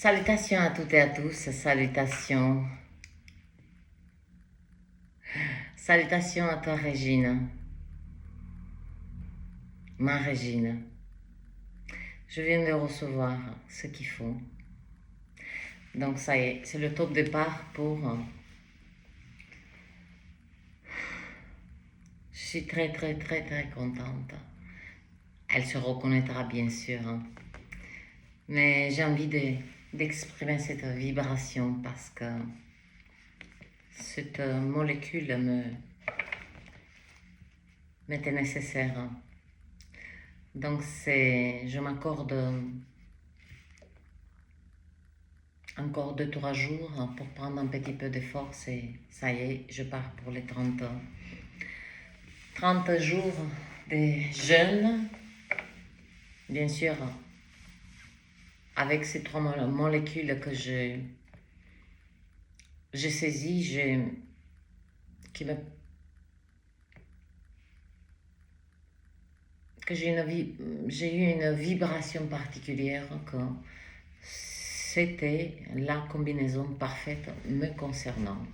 Salutations à toutes et à tous, salutations. Salutations à toi Régine, ma Régine. Je viens de recevoir ce qu'il faut. Donc ça y est, c'est le top départ pour... Je suis très contente. Elle se reconnaîtra bien sûr. Mais j'ai envie d'exprimer cette vibration parce que cette molécule m'était nécessaire. Donc je m'accorde encore 2-3 jours pour prendre un petit peu de force et ça y est, je pars pour les 30 jours de jeûne. Bien sûr, avec ces 3 molécules que j'ai saisies, j'ai eu une vibration particulière que c'était la combinaison parfaite me concernant.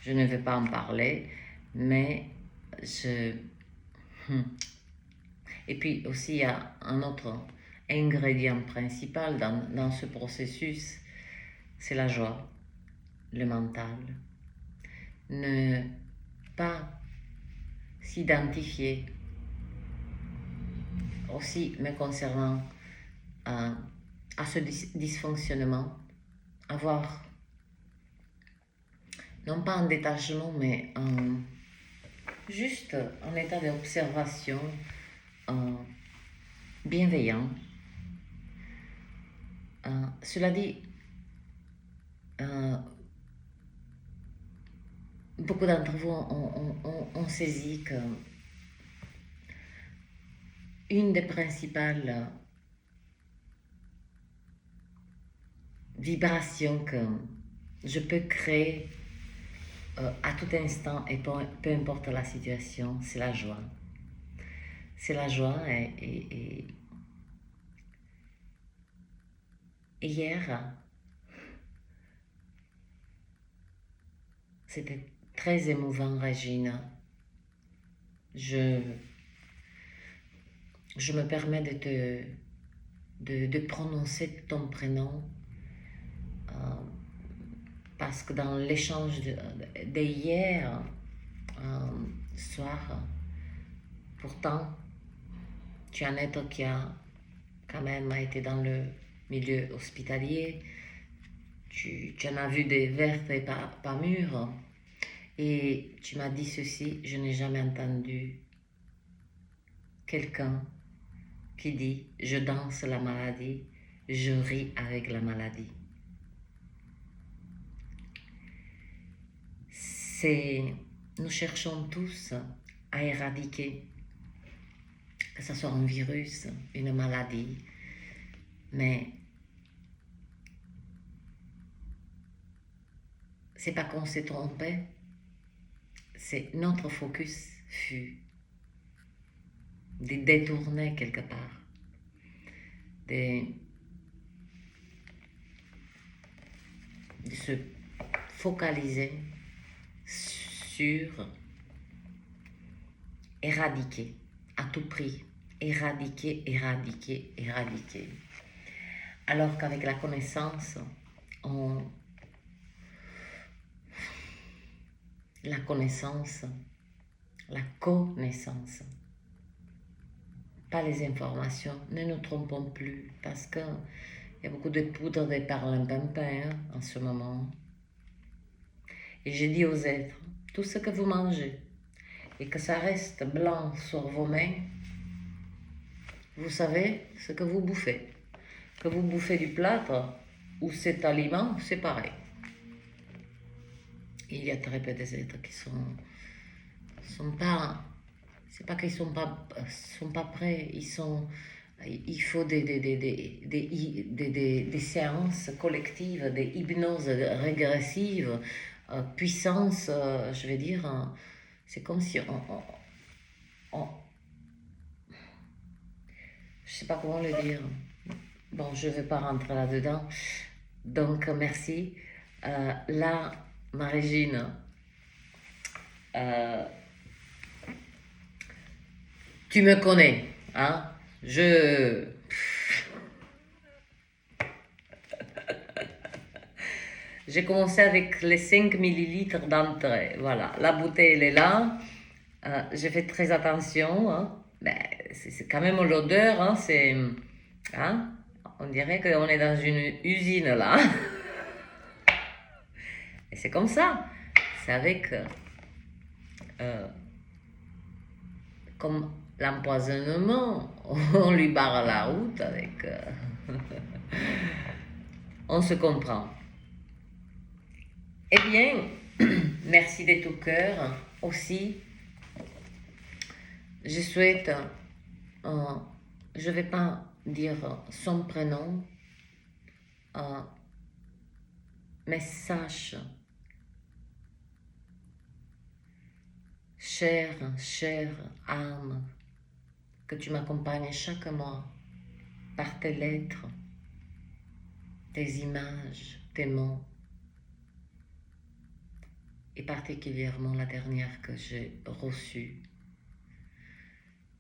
Je ne vais pas en parler, mais Et puis aussi, il y a un autre ingrédient principal dans ce processus, c'est la joie, le mental. Ne pas s'identifier aussi me concernant à ce dysfonctionnement, avoir non pas un détachement, mais juste un état d'observation bienveillant. Cela dit, beaucoup d'entre vous ont saisi que une des principales vibrations que je peux créer à tout instant et peu importe la situation, c'est la joie. C'est la joie et hier, c'était très émouvant, Régine. Je me permets de prononcer ton prénom parce que dans l'échange d'hier soir, pourtant, tu es un être qui a quand même été dans le milieu hospitalier, tu en as vu des vertes et pas mûres, et tu m'as dit ceci: je n'ai jamais entendu quelqu'un qui dit je danse la maladie, je ris avec la maladie. Nous cherchons tous à éradiquer, que ce soit un virus, une maladie, mais c'est pas qu'on s'est trompé, c'est notre focus fut de détourner quelque part, de se focaliser sur éradiquer à tout prix, éradiquer. Alors qu'avec la connaissance, la connaissance, pas les informations, ne nous trompons plus, parce qu'il y a beaucoup de poudre de perlimpinpin en ce moment. Et j'ai dit aux êtres, tout ce que vous mangez, et que ça reste blanc sur vos mains, vous savez ce que vous bouffez. Que vous bouffez du plâtre ou cet aliment, c'est pareil. Il y a très peu d'êtres qui sont pas... C'est pas qu'ils sont pas prêts, il faut des séances collectives, des hypnoses régressives, puissance, je vais dire, c'est comme si je sais pas comment le dire. Bon, je vais pas rentrer là-dedans, Donc, merci. Là, ma Régine, euh, tu me connais, hein? J'ai commencé avec les 5 millilitres d'entrée. Voilà, la bouteille, elle est là. J'ai fait très attention, hein. Ben, c'est quand même l'odeur, hein, hein, on dirait qu'on est dans une usine là. Et c'est comme ça. C'est avec, comme l'empoisonnement, on lui barre la route avec. On se comprend. Eh bien, merci de tout cœur aussi. Je souhaite, je ne vais pas dire son prénom, mais sache, chère âme, que tu m'accompagnes chaque mois par tes lettres, tes images, tes mots, et particulièrement la dernière que j'ai reçue.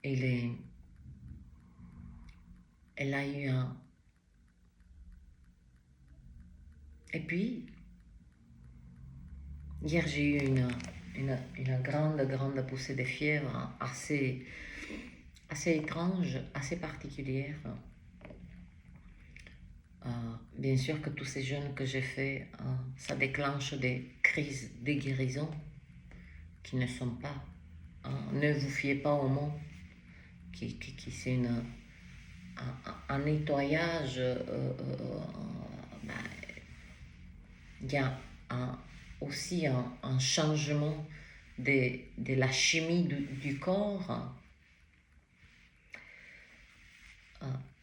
Elle a eu un... Et puis, hier j'ai eu une grande poussée de fièvre assez étrange, assez particulière. Bien sûr que tous ces jeûnes que j'ai faits, ça déclenche des crises de guérison qui ne sont pas. Ne vous fiez pas au mot, qui c'est un nettoyage. Il y a aussi un changement de la chimie du corps.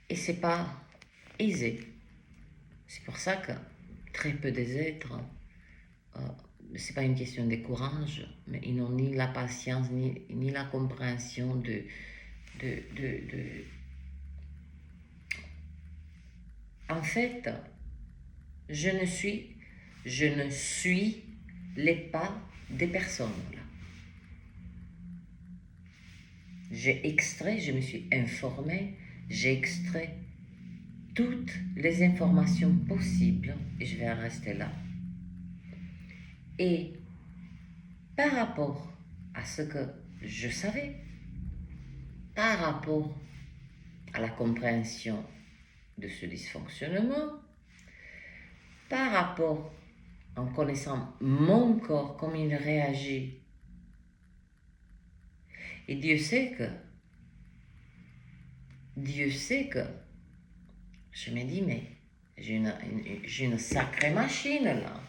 Et c'est pas aisé. C'est pour ça que très peu des êtres, c'est pas une question de courage, mais ils n'ont ni la patience ni la compréhension de En fait, je ne suis les pas des personnes. Je me suis informée, j'ai extrait toutes les informations possibles et je vais en rester là. Et par rapport à ce que je savais, par rapport à la compréhension de ce dysfonctionnement, par rapport en connaissant mon corps, comme il réagit. Et Dieu sait que, je me dis, mais j'ai une sacrée machine là.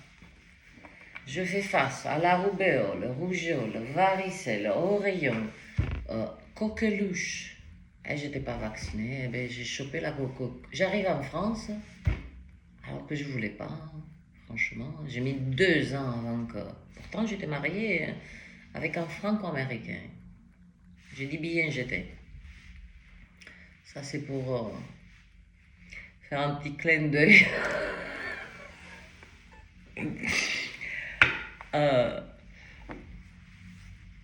Je fais face à la rougeole, varicelle, oreillon, coqueluche. Et je n'étais pas vaccinée, ben, j'ai chopé la coqueluche. J'arrive en France, alors que je ne voulais pas, franchement. J'ai mis 2 ans avant que... Pourtant, j'étais mariée avec un franco-américain. J'ai dit bien j'étais. Ça, c'est pour faire un petit clin d'œil.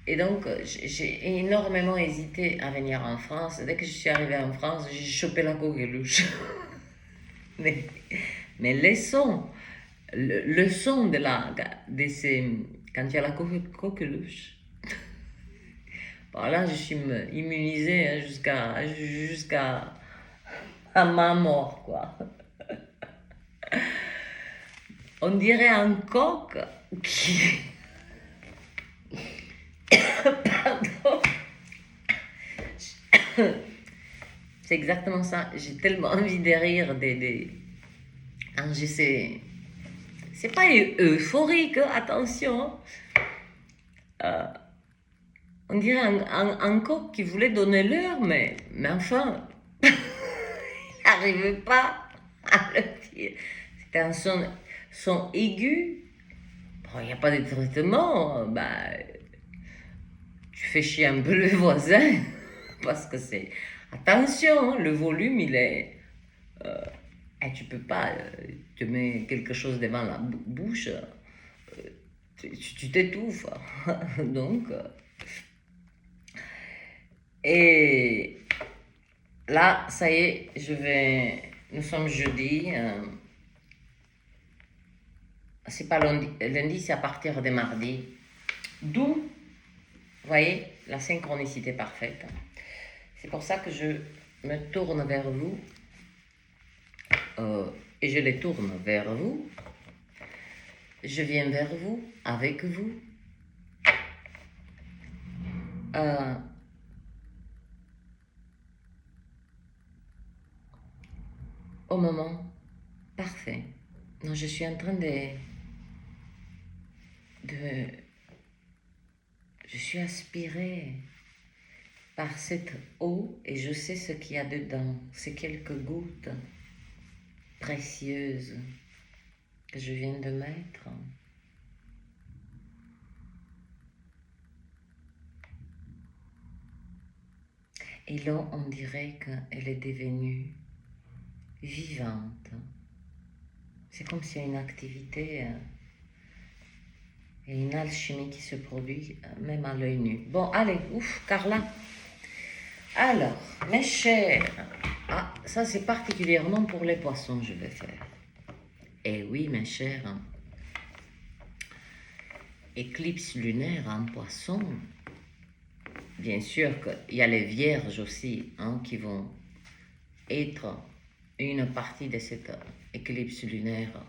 Et donc, j'ai énormément hésité à venir en France. Dès que je suis arrivée en France, j'ai chopé la coqueluche. mais les sons, le son de ces... Quand il y a la coqueluche, voilà, je suis immunisée hein, jusqu'à ma mort, quoi. On dirait un coq qui... Pardon. C'est exactement ça. J'ai tellement envie de rire c'est pas euphorique, attention. On dirait un coq qui voulait donner l'heure, mais enfin, il n'arrivait pas à le dire. C'était un son aigu. Bon, il n'y a pas de traitement. Bah, tu fais chier un peu le voisin, parce que c'est... Attention, le volume, il est tu peux pas, tu mets quelque chose devant la bouche, tu t'étouffes. Donc, et là, ça y est, nous sommes jeudi. C'est pas lundi, lundi c'est à partir de mardi. D'où, vous voyez, la synchronicité parfaite. C'est pour ça que je me tourne vers vous et je les tourne vers vous. Je viens vers vous, avec vous. Au moment parfait. Non, je suis en train je suis aspirée par cette eau et je sais ce qu'il y a dedans. C'est quelques gouttes précieuses que je viens de mettre. Et là, on dirait qu'elle est devenue vivante. C'est comme s'il y a une activité et une alchimie qui se produit même à l'œil nu. Bon, allez, ouf, Carla. Alors, mes chers, ça c'est particulièrement pour les poissons, je vais faire. Eh oui, mes chers, éclipse lunaire en poisson. Bien sûr qu'il y a les vierges aussi qui vont être une partie de cette éclipse lunaire.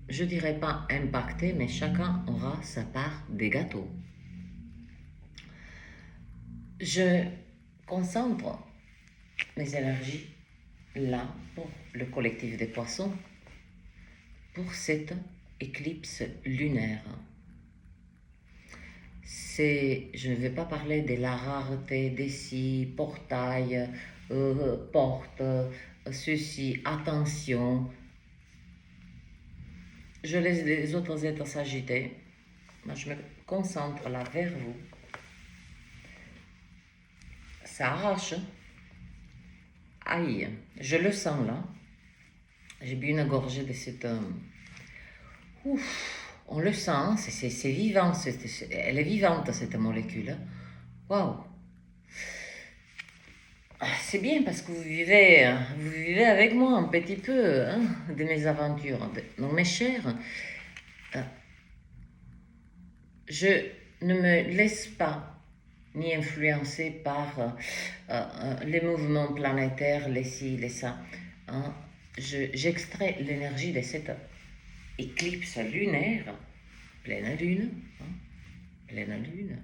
Je dirais pas impactée, mais chacun aura sa part des gâteaux. Je concentre mes énergies là pour le collectif des poissons, pour cette éclipse lunaire. Je ne vais pas parler de la rareté des si, portail, porte, ceci, attention. Je laisse les autres êtres s'agiter. Moi, je me concentre là vers vous. Ça arrache. Aïe, je le sens là. J'ai bu une gorgée de cette... Ouf, on le sent, c'est vivant, elle est vivante cette molécule. Waouh. C'est bien parce que vous vivez avec moi un petit peu de mes aventures. Donc mes chers, je ne me laisse pas ni influencer par les mouvements planétaires, les ci, les ça. J'extrais l'énergie de cette éclipse lunaire, pleine lune, pleine lune.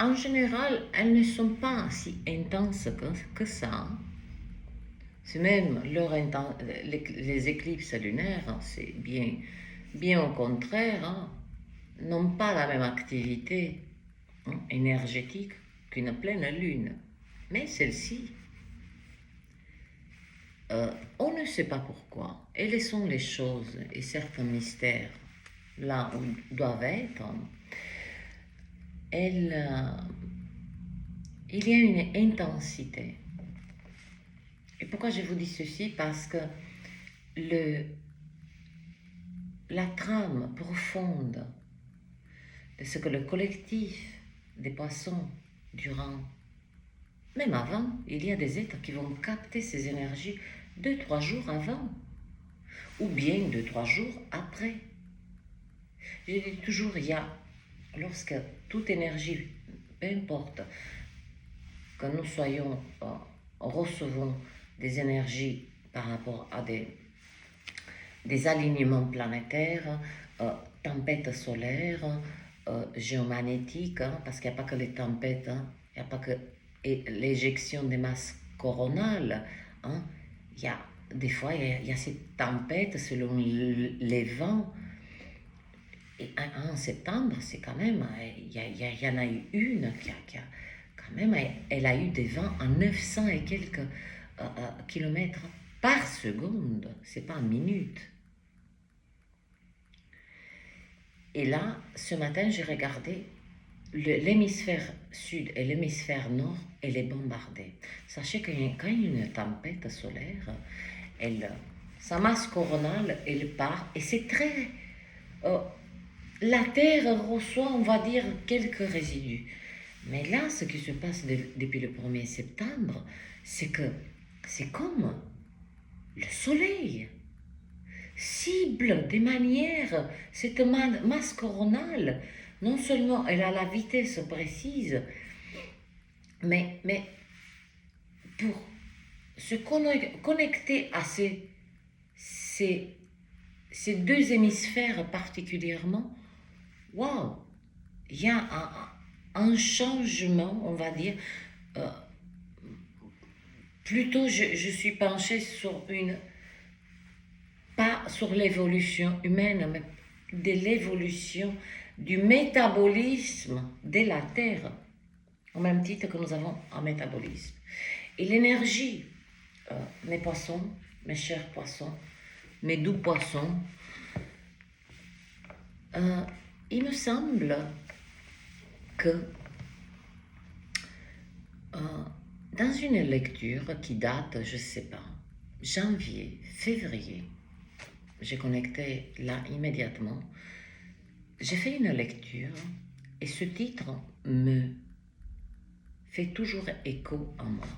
En général, elles ne sont pas si intenses que ça. C'est même les éclipses lunaires, c'est bien au contraire, n'ont pas la même activité énergétique qu'une pleine lune. Mais celle-ci, on ne sait pas pourquoi. Et laissons les choses et certains mystères là où ils doivent être. Il y a une intensité. Et pourquoi je vous dis ceci? Parce que la trame profonde de ce que le collectif des poissons, même avant, il y a des êtres qui vont capter ces énergies 2-3 jours avant, ou bien 2-3 jours après. Je dis toujours, lorsque toute énergie, peu importe, que nous recevons des énergies par rapport à des alignements planétaires, tempêtes solaires, géomagnétiques, parce qu'il n'y a pas que les tempêtes, il n'y a pas que l'éjection des masses coronales. Des fois, il y a ces tempêtes selon les vents. Et en septembre, c'est quand même, il y en a eu une qui a quand même, elle a eu des vents à 900 et quelques kilomètres par seconde, c'est pas en minute. Et là, ce matin, j'ai regardé l'hémisphère sud et l'hémisphère nord, elle est bombardée. Sachez que quand il y a une tempête solaire, sa masse coronale, elle part et c'est très... la Terre reçoit, on va dire, quelques résidus. Mais là, ce qui se passe depuis le 1er septembre, c'est que c'est comme le soleil cible des manières cette masse coronale. Non seulement elle a la vitesse précise, mais pour se connecter à ces deux hémisphères particulièrement, waouh, il y a un changement, on va dire. Plutôt, je suis penchée sur pas sur l'évolution humaine, mais de l'évolution du métabolisme de la Terre, au même titre que nous avons un métabolisme. Et l'énergie, mes poissons, mes chers poissons, mes doux poissons, il me semble que dans une lecture qui date, je ne sais pas, janvier, février, j'ai connecté là immédiatement, j'ai fait une lecture et ce titre me fait toujours écho en moi.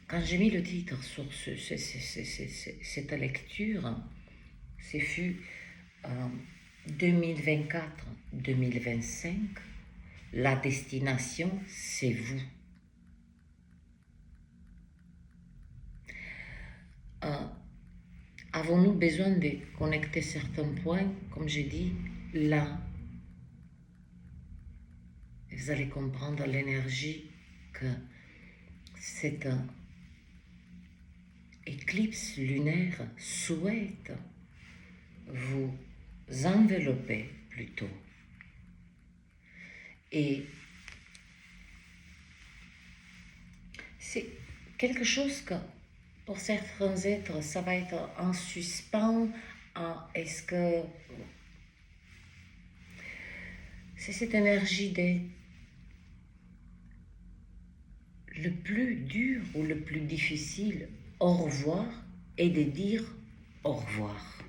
Quand j'ai mis le titre sur cette lecture, ce fut 2024-2025, la destination, c'est vous. Avons-nous besoin de connecter certains points? Comme j'ai dit, là, vous allez comprendre l'énergie que cette éclipse lunaire souhaite vous envelopper plutôt. Et c'est quelque chose que pour certains êtres, ça va être en suspens. Est-ce que c'est cette énergie de le plus dur ou le plus difficile, au revoir, et de dire au revoir.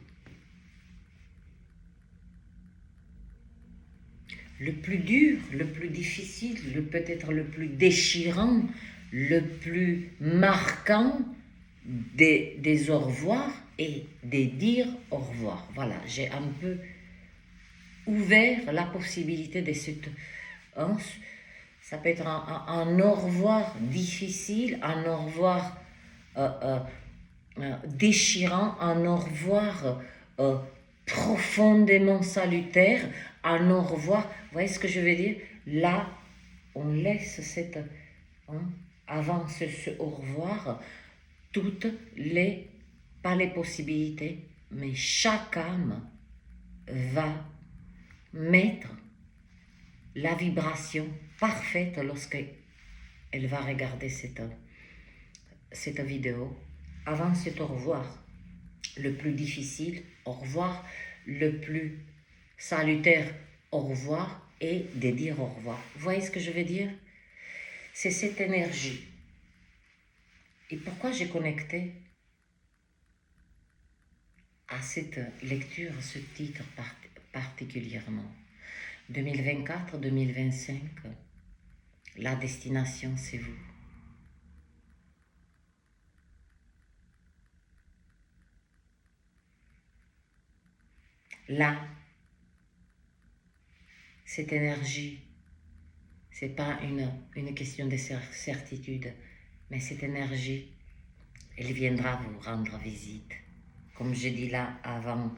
Le plus dur, le plus difficile, peut-être le plus déchirant, le plus marquant des au revoir et de dire au revoir. Voilà, j'ai un peu ouvert la possibilité de cette... ça peut être un au revoir difficile, un au revoir déchirant, un au revoir profondément salutaire, un au revoir. Vous voyez ce que je veux dire? Là, on laisse cette... avant ce au revoir, toutes les... pas les possibilités, mais chaque âme va mettre la vibration parfaite lorsqu'elle va regarder cette vidéo. Avant cet au revoir, le plus difficile, au revoir, le plus salutaire, au revoir, et de dire au revoir. Vous voyez ce que je veux dire? C'est cette énergie. Et pourquoi j'ai connecté à cette lecture, ce titre particulièrement? 2024-2025, la destination, c'est vous. Là, cette énergie, c'est pas une question de certitude, mais cette énergie, elle viendra vous rendre visite. Comme je dis là avant,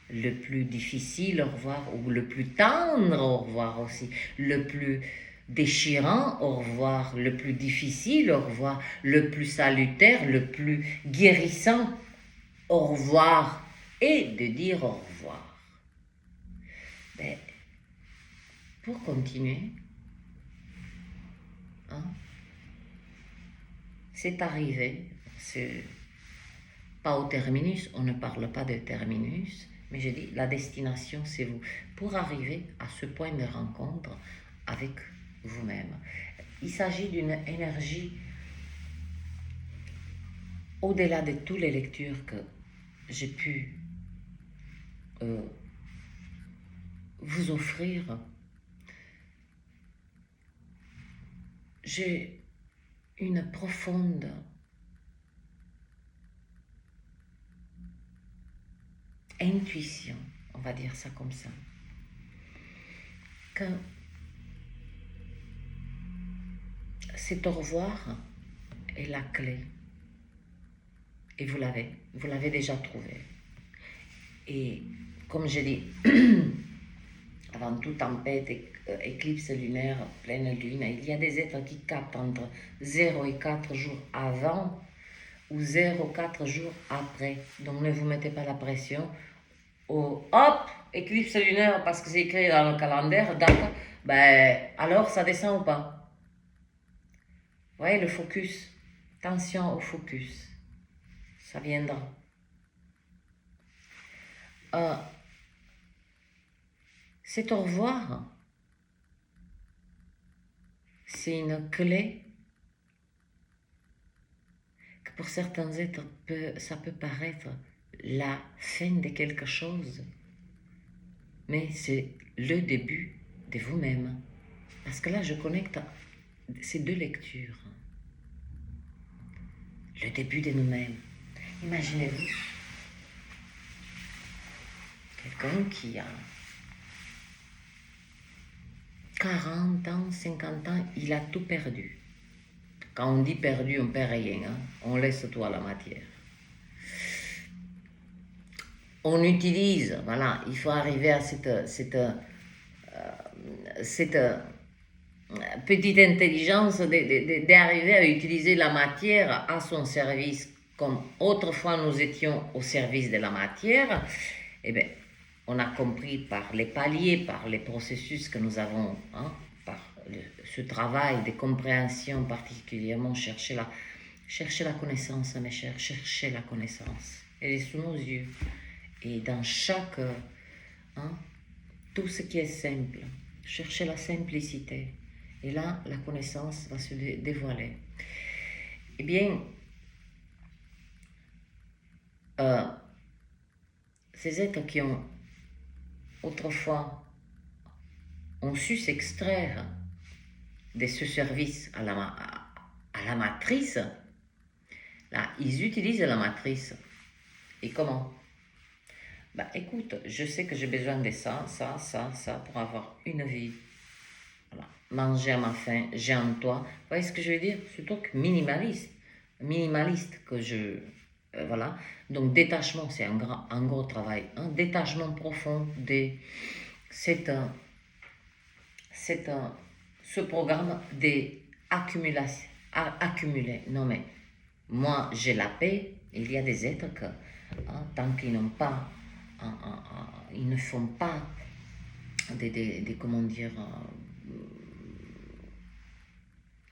le plus difficile au revoir, ou le plus tendre au revoir aussi, le plus déchirant au revoir, le plus difficile au revoir, le plus salutaire, le plus guérissant au revoir, et de dire au revoir. Ben, pour continuer, c'est arrivé, c'est pas au terminus, on ne parle pas de terminus, Mais j'ai dit, la destination, c'est vous. Pour arriver à ce point de rencontre avec vous-même. Il s'agit d'une énergie au-delà de toutes les lectures que j'ai pu vous offrir. J'ai une profonde intuition, on va dire ça comme ça, que cet au revoir est la clé. Et vous l'avez déjà trouvé. Et comme je dis, avant toute tempête, éclipse lunaire, pleine lune, il y a des êtres qui captent entre 0 et 4 jours avant ou 0 et 4 jours après. Donc ne vous mettez pas la pression. Hop, éclipse lunaire parce que c'est écrit dans le calendrier, date, ben alors ça descend ou pas? Vous voyez le focus, attention au focus, ça viendra. C'est au revoir, c'est une clé que pour certains êtres, ça peut paraître la fin de quelque chose, mais c'est le début de vous-même. Parce que là, je connecte ces deux lectures. Le début de nous-mêmes. Imaginez-vous quelqu'un qui a 40 ans, 50 ans, il a tout perdu. Quand on dit perdu, on perd rien, hein? On laisse tout à la matière. On utilise, voilà, il faut arriver à cette petite intelligence d'arriver à utiliser la matière à son service, comme autrefois nous étions au service de la matière. Eh bien, on a compris par les paliers, par les processus que nous avons, hein, par ce travail de compréhension particulièrement, chercher la connaissance, mes chers, chercher la connaissance. Elle est sous nos yeux. Et dans chaque, hein, tout ce qui est simple, chercher la simplicité. Et là, la connaissance va se dévoiler. Eh bien, ces êtres qui ont autrefois ont su s'extraire de ce service à la matrice, là, ils utilisent la matrice. Et comment? Bah écoute, je sais que j'ai besoin de ça pour avoir une vie. Voilà. Manger à ma faim, j'ai en toi. Vous voyez ce que je veux dire? C'est donc minimaliste que je... voilà. Donc détachement, c'est un gros travail. Un détachement profond de ce programme d'accumuler. Non mais, moi j'ai la paix, il y a des êtres que, hein, tant qu'ils n'ont pas, ils ne font pas comment dire,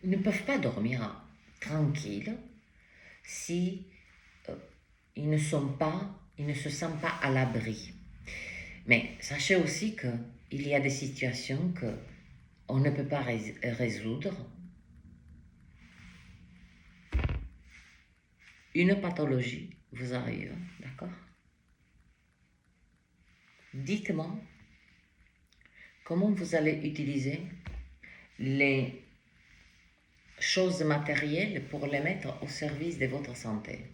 ils ne peuvent pas dormir tranquilles si ils ne se sentent pas à l'abri. Mais sachez aussi qu'il y a des situations qu'on ne peut pas résoudre. Une pathologie vous arrive, d'accord? Dites-moi comment vous allez utiliser les choses matérielles pour les mettre au service de votre santé.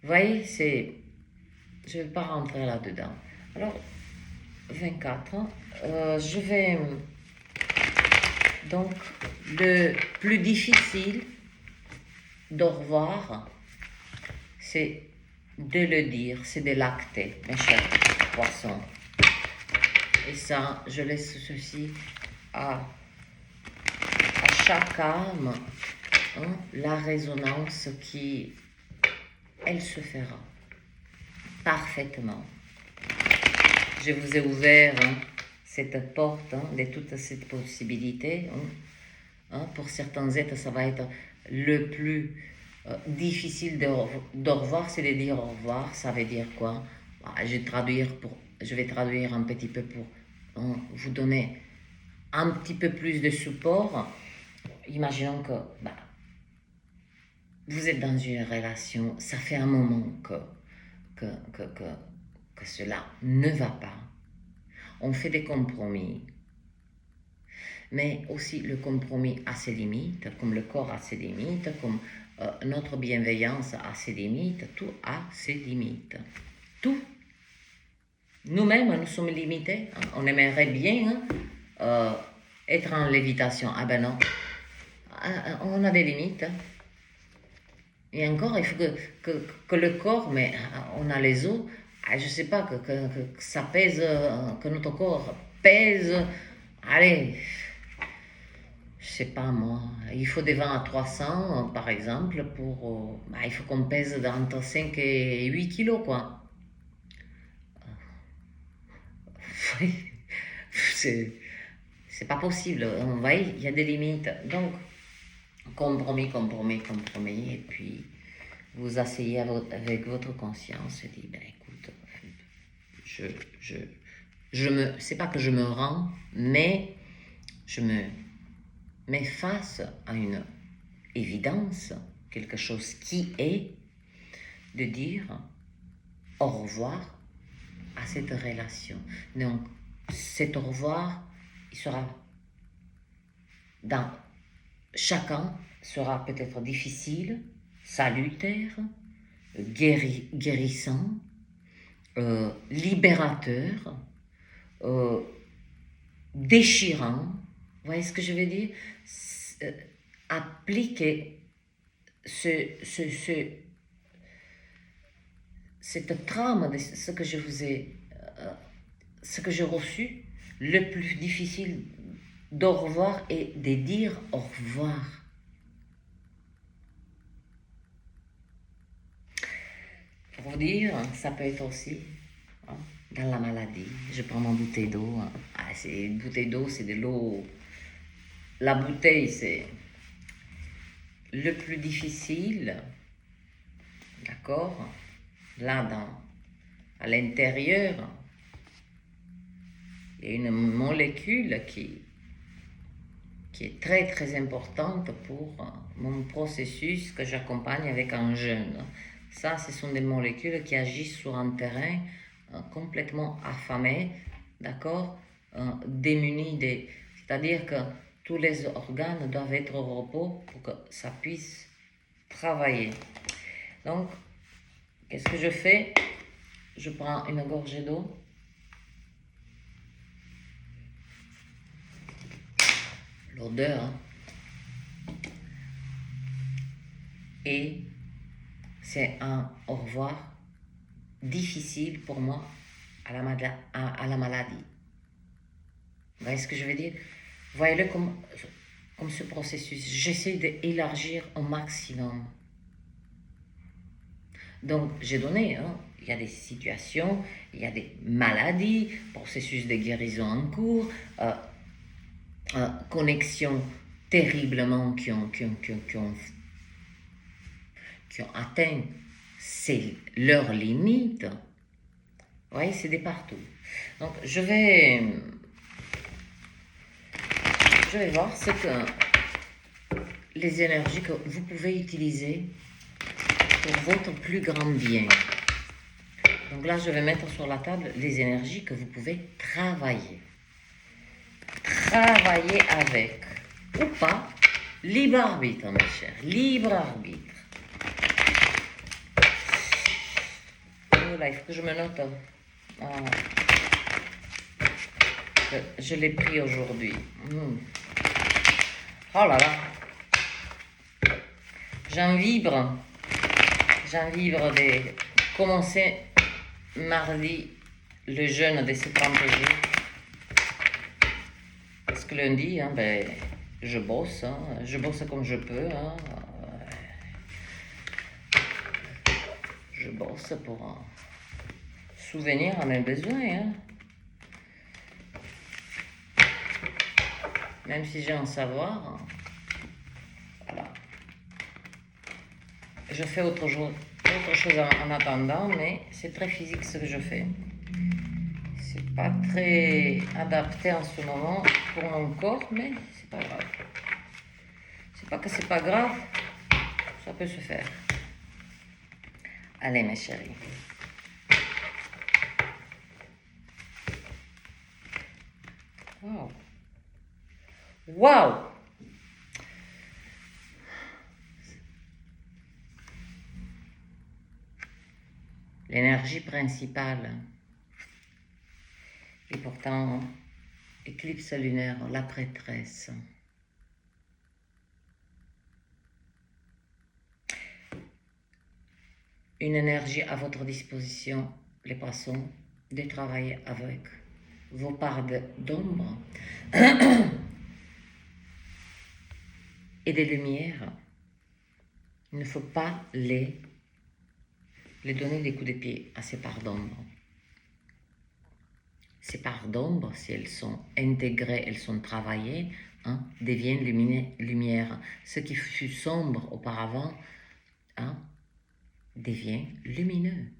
Vous voyez, je ne vais pas rentrer là-dedans. Alors, 24, je vais... Donc, le plus difficile d'au revoir, c'est de le dire, c'est de l'acter, mes chers poissons. Et ça, je laisse ceci à chaque âme, hein, la résonance qui, elle se fera parfaitement. Je vous ai ouvert, hein, cette porte, hein, de toutes ces possibilités. Hein. Pour certains êtres, ça va être le plus difficile de revoir, c'est de dire au revoir. Ça veut dire quoi? Bah, je vais traduire un petit peu pour vous donner un petit peu plus de support. Imaginons que bah, vous êtes dans une relation, ça fait un moment que, que, que, que cela ne va pas. On fait des compromis. Mais aussi le compromis a ses limites, comme le corps a ses limites, comme notre bienveillance a ses limites, tout a ses limites. Tout. Nous-mêmes, nous sommes limités. On aimerait bien être en lévitation. Ah ben non, on a des limites. Et encore, il faut que le corps, mais on a les os, je ne sais pas, que ça pèse, que notre corps pèse. Allez, je sais pas moi, il faut des vents à 300 par exemple, pour, il faut qu'on pèse entre 5 et 8 kilos quoi. c'est pas possible, on va, il y a des limites. Donc, compromis, et puis vous asseyez avec votre conscience et dites, ben écoute, c'est pas que je me rends, mais je me mets face à une évidence, quelque chose qui est de dire au revoir à cette relation. Donc, cet au revoir, il sera dans chacun sera peut-être difficile, salutaire, guérissant, libérateur, déchirant. Vous voyez ce que je veux dire? Appliquer cette trame de ce que je vous ai, ce que j'ai reçu, le plus difficile d'au revoir et de dire au revoir. Pour vous dire, ça peut être aussi dans la maladie. Je prends mon bouteille d'eau. C'est une bouteille d'eau, c'est de l'eau. La bouteille, c'est le plus difficile. D'accord? Là, à l'intérieur, il y a une molécule qui est très très importante pour mon processus que j'accompagne avec un jeûne. Ça, ce sont des molécules qui agissent sur un terrain complètement affamé, d'accord, démuni, c'est-à-dire que tous les organes doivent être au repos pour que ça puisse travailler. Donc, qu'est-ce que je fais? Je prends une gorgée d'eau. L'odeur. Hein. Et c'est un au revoir difficile pour moi à la maladie. Vous voyez ce que je veux dire? Voyez-le comme ce processus. J'essaie d'élargir au maximum. Donc, j'ai donné, hein, il y a des situations, il y a des maladies, processus de guérison en cours, connexions terriblement qui ont atteint leurs limites. Vous voyez, c'est de partout. Donc, je vais voir ce que les énergies que vous pouvez utiliser pour votre plus grand bien. Donc là, je vais mettre sur la table les énergies que vous pouvez travailler. Travailler avec ou pas. Libre arbitre, mes chers. Libre arbitre. Oh là, il faut que je me note. Je l'ai pris aujourd'hui. Oh là là. J'en vibre de commencer mardi le jeûne de ces 30 jours. Parce que lundi, hein, je bosse. Hein, je bosse comme je peux. Hein, je bosse pour souvenir à mes besoins. Hein. Même si j'ai un savoir. Voilà. je fais autre chose en attendant, mais c'est très physique ce que je fais. C'est pas très adapté en ce moment pour mon corps, mais c'est pas grave. C'est pas que c'est pas grave, ça peut se faire. Allez mes chéris. Wow. Wow. L'énergie principale. Et pourtant, éclipse lunaire, la prêtresse. Une énergie à votre disposition, les poissons, de travailler avec vos parts d'ombre et des lumières. Il ne faut pas les donner des coups de pied à ces parts d'ombre. Ces parts d'ombre, si elles sont intégrées, elles sont travaillées, deviennent lumière. Ce qui fut sombre auparavant devient lumineux.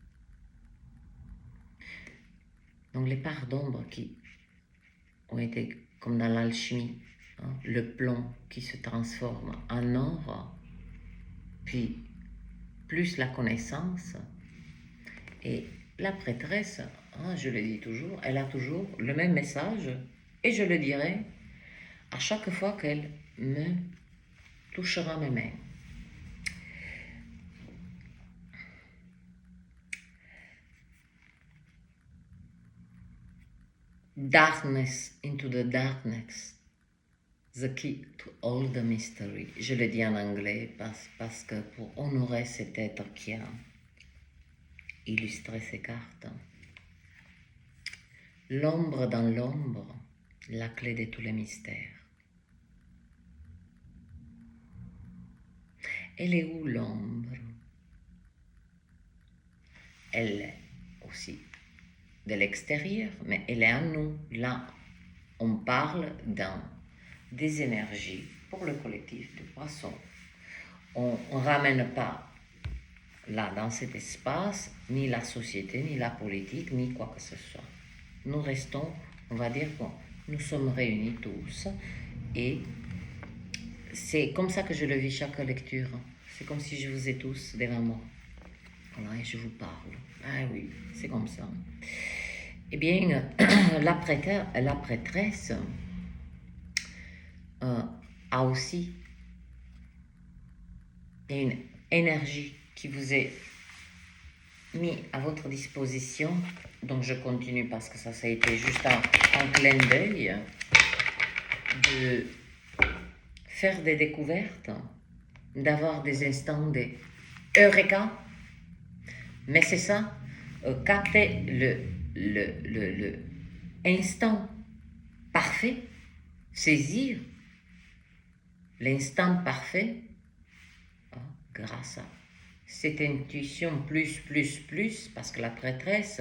Donc les parts d'ombre qui ont été comme dans l'alchimie, le plomb qui se transforme en or, puis plus la connaissance, et la prêtresse, je le dis toujours, elle a toujours le même message, et je le dirai à chaque fois qu'elle me touchera mes mains. Darkness into the darkness, the key to all the mystery. Je le dis en anglais parce que pour honorer cet être qui a illustré ces cartes. L'ombre dans l'ombre, la clé de tous les mystères. Elle est où l'ombre? Elle est aussi de l'extérieur, mais elle est en nous. Là, on parle dans des énergies pour le collectif de poissons. On ne ramène pas là, dans cet espace, ni la société, ni la politique, ni quoi que ce soit. Nous restons, on va dire que nous sommes réunis tous, et c'est comme ça que je le vis chaque lecture. C'est comme si je vous ai tous devant moi. Voilà, et je vous parle. Ah oui, c'est comme ça. Eh bien, la prêtresse a aussi une énergie qui vous est mise à votre disposition. Donc je continue parce que ça a été juste un clin d'œil, de faire des découvertes, d'avoir des instants de Eureka. Mais c'est ça, capter le instant parfait, saisir l'instant parfait, grâce à cette intuition plus, parce que la prêtresse,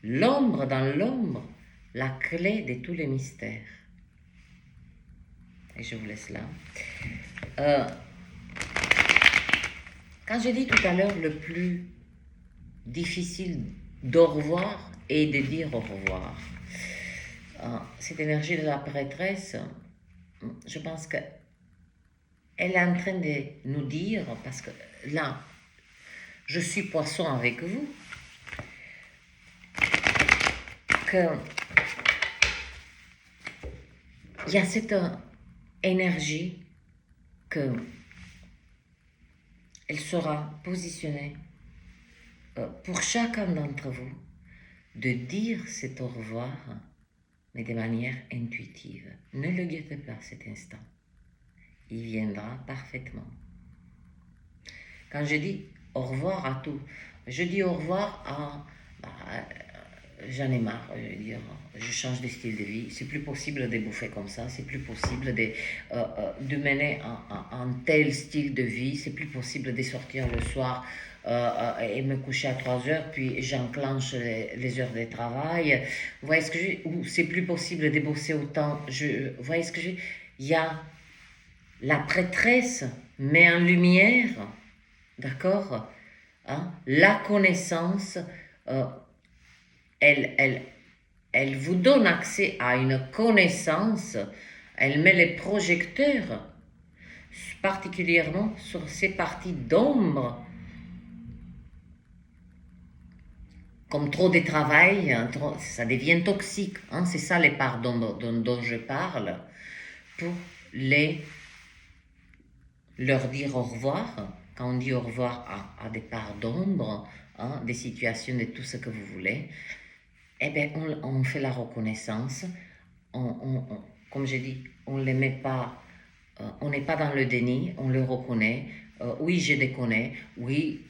l'ombre dans l'ombre, la clé de tous les mystères. Et je vous laisse là. Quand j'ai dit tout à l'heure, le plus difficile d'au revoir et de dire au revoir, cette énergie de la prêtresse, je pense que elle est en train de nous dire, parce que là, je suis poisson avec vous, que il y a cette énergie que elle sera positionnée pour chacun d'entre vous de dire cet au revoir, mais de manière intuitive. Ne le guettez pas cet instant. Il viendra parfaitement. Quand je dis au revoir à tout, je dis au revoir à... j'en ai marre, je veux dire, je change de style de vie, c'est plus possible de bouffer comme ça, c'est plus possible de mener un tel style de vie, c'est plus possible de sortir le soir et me coucher à 3 heures, puis j'enclenche les heures de travail. Vous voyez ce que je veux dire? Ou c'est plus possible de bosser autant. Vous voyez ce que je veux dire? Il y a la prêtresse met en lumière d'accord? Hein? La connaissance, euh, elle vous donne accès à une connaissance, elle met les projecteurs particulièrement sur ces parties d'ombre, comme trop de travail, hein, ça devient toxique. Hein, c'est ça les parts dont je parle, pour leur dire au revoir. Quand on dit au revoir à des parts d'ombre, hein, des situations, de tout ce que vous voulez, eh bien, on fait la reconnaissance. Comme j'ai dit, on ne les met pas, on n'est pas dans le déni, on le reconnaît. Oui, je déconne. Oui,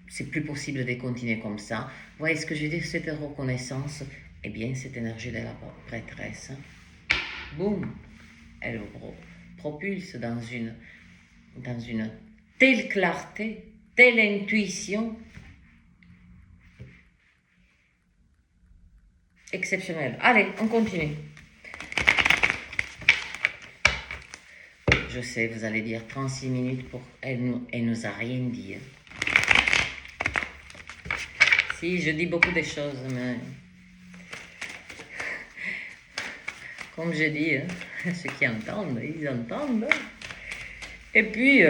c'est plus possible de continuer comme ça. Vous voyez ce que je veux dire, cette reconnaissance, eh bien, cette énergie de la prêtresse, boum, elle vous propulse dans une telle clarté, telle intuition exceptionnelle. Allez, on continue. Je sais, vous allez dire 36 minutes pour elle nous a rien dit. Si, je dis beaucoup de choses, mais comme je dis, ceux qui entendent, ils entendent. Et puis,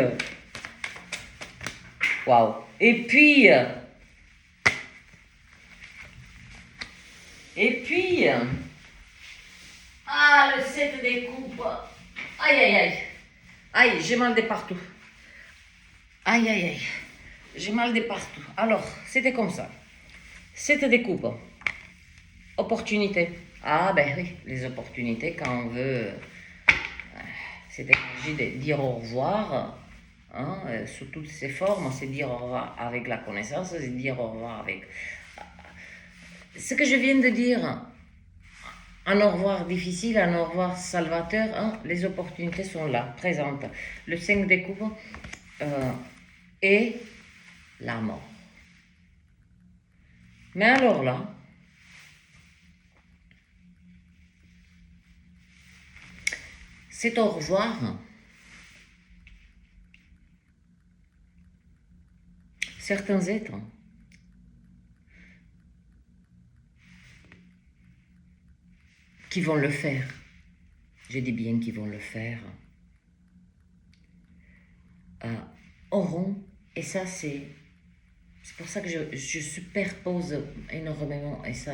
waouh. Et puis, le 7 des coupes. Aïe, aïe, aïe. Aïe, j'ai mal de partout. Aïe, aïe, aïe. J'ai mal de partout. Alors, c'était comme ça. 7 des coupes. Opportunité. Ah, ben oui, les opportunités, quand on veut. Cette énergie de dire au revoir, hein, sous toutes ses formes, c'est dire au revoir avec la connaissance, c'est dire au revoir avec. Ce que je viens de dire, un au revoir difficile, un au revoir salvateur, hein, les opportunités sont là, présentes. Le 5 des coupes et la mort. Mais alors là, c'est au revoir. Certains êtres qui vont le faire, je dis bien qu'ils vont le faire, auront, et ça c'est pour ça que je superpose énormément, et ça,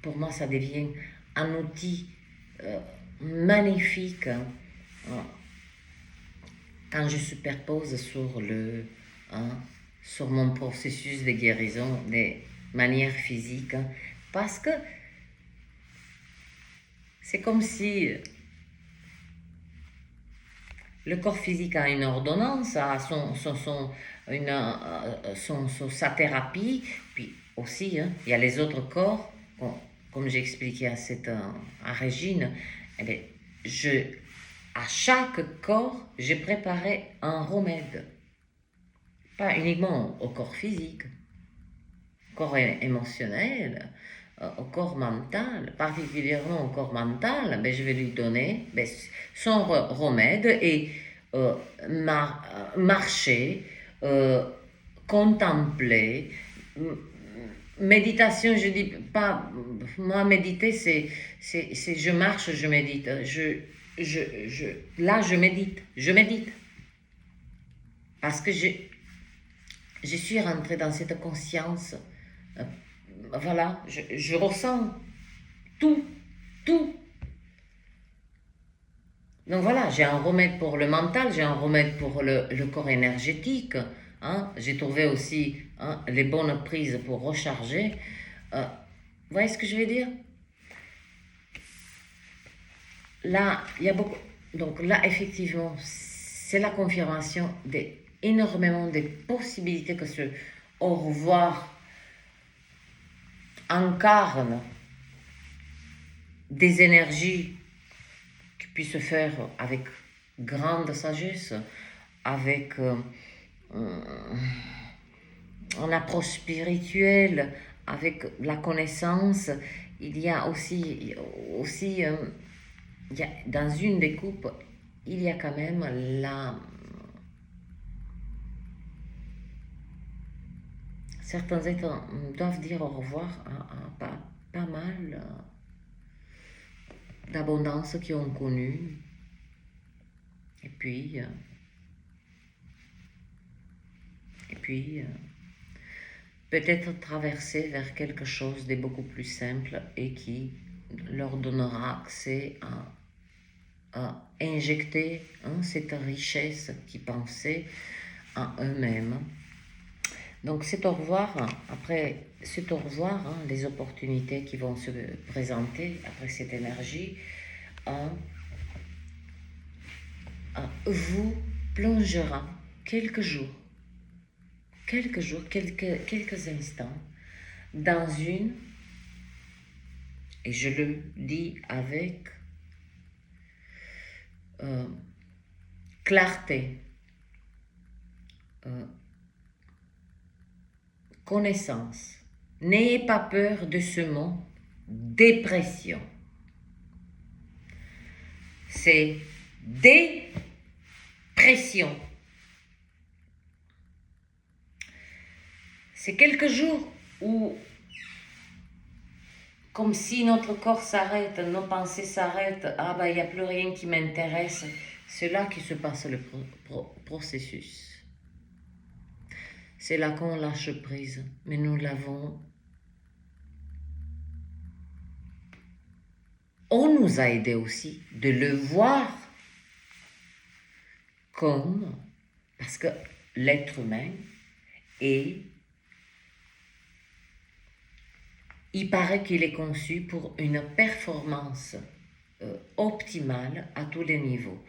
pour moi ça devient un outil magnifique, hein, quand je superpose sur mon processus de guérison des manières physiques, hein, parce que c'est comme si le corps physique a une ordonnance, a sa thérapie, puis aussi, hein, il y a les autres corps, comme j'ai expliqué à Régine, eh bien, à chaque corps, j'ai préparé un remède. Pas uniquement au corps physique, au corps émotionnel, au corps mental, particulièrement au corps mental, ben, je vais lui donner son remède et marcher, contempler. Méditation, je dis pas, moi méditer c'est je marche, je médite, là je médite, parce que je suis rentrée dans cette conscience, voilà, je ressens tout. Donc voilà, j'ai un remède pour le mental, j'ai un remède pour le corps énergétique, hein. J'ai trouvé aussi, hein, les bonnes prises pour recharger. Vous voyez ce que je veux dire? Là, il y a beaucoup. Donc là, effectivement, c'est la confirmation énormément des possibilités que ce au revoir incarne des énergies qui puissent se faire avec grande sagesse, avec en approche spirituelle, avec la connaissance. Il y a aussi dans une des coupes, il y a quand même certains êtres doivent dire au revoir à pas mal d'abondance qu'ils ont connu. Et puis peut-être traverser vers quelque chose de beaucoup plus simple et qui leur donnera accès à injecter cette richesse qu'ils pensaient en eux-mêmes. Donc c'est au revoir, après c'est au revoir, les opportunités qui vont se présenter après cette énergie, vous plongera quelques instants dans une, et je le dis avec clarté, connaissance. N'ayez pas peur de ce mot, dépression. C'est dépression. C'est quelques jours où, comme si notre corps s'arrête, nos pensées s'arrêtent, il n'y a plus rien qui m'intéresse. C'est là que se passe le processus. C'est là qu'on lâche prise, mais nous l'avons. On nous a aidé aussi de le voir comme, parce que l'être humain il paraît qu'il est conçu pour une performance optimale à tous les niveaux.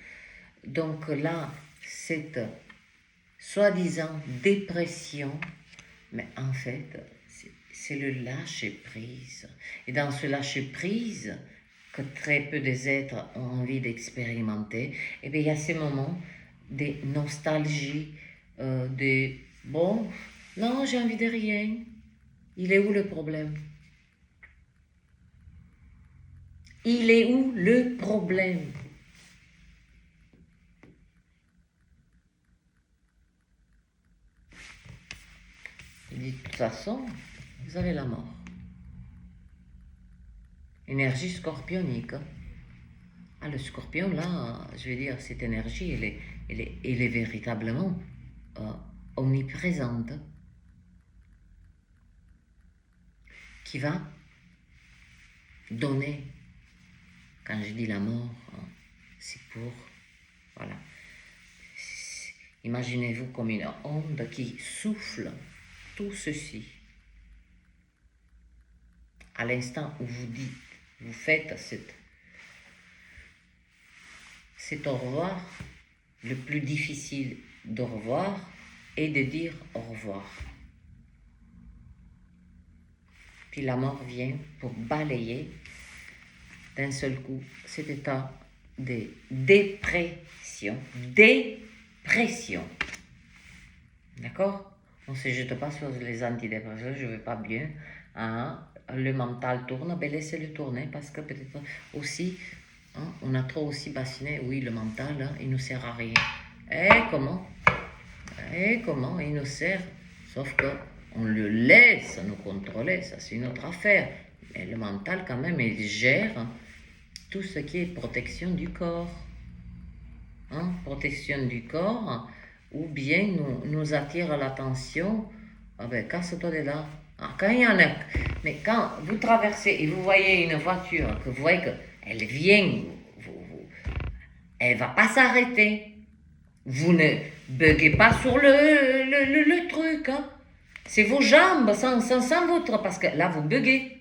Donc là, cette soi-disant dépression, mais en fait, c'est le lâcher-prise. Et dans ce lâcher-prise que très peu des êtres ont envie d'expérimenter, et bien il y a ces moments de nostalgie, de bon, non, j'ai envie de rien. Il est où le problème? Il est où le problème? Il dit, de toute façon, vous avez la mort. Énergie scorpionique. Le scorpion, là, je veux dire, cette énergie, elle est véritablement omniprésente. Qui va donner. Quand je dis la mort, c'est pour... Voilà. Imaginez-vous comme une onde qui souffle tout ceci. À l'instant où vous faites cet au revoir, le plus difficile d'au revoir est de dire au revoir. Puis la mort vient pour balayer d'un seul coup cet état de dépression. D'accord? On ne se jette pas sur les antidépresseurs, je ne vais pas bien. Le mental tourne, laissez-le tourner parce que peut-être aussi, on a trop aussi bassiné. Oui, le mental, il ne sert à rien. Comment il nous sert? Sauf qu'on le laisse nous contrôler, ça c'est une autre affaire. Mais le mental, quand même, il gère tout ce qui est protection du corps. Protection du corps, ou bien nous attire l'attention. Casse-toi de là. Quand il y en a, mais quand vous traversez et vous voyez une voiture, que vous voyez qu'elle vient, elle ne va pas s'arrêter. Vous ne buguez pas sur le truc. C'est vos jambes sans votre... Parce que là, vous buguez.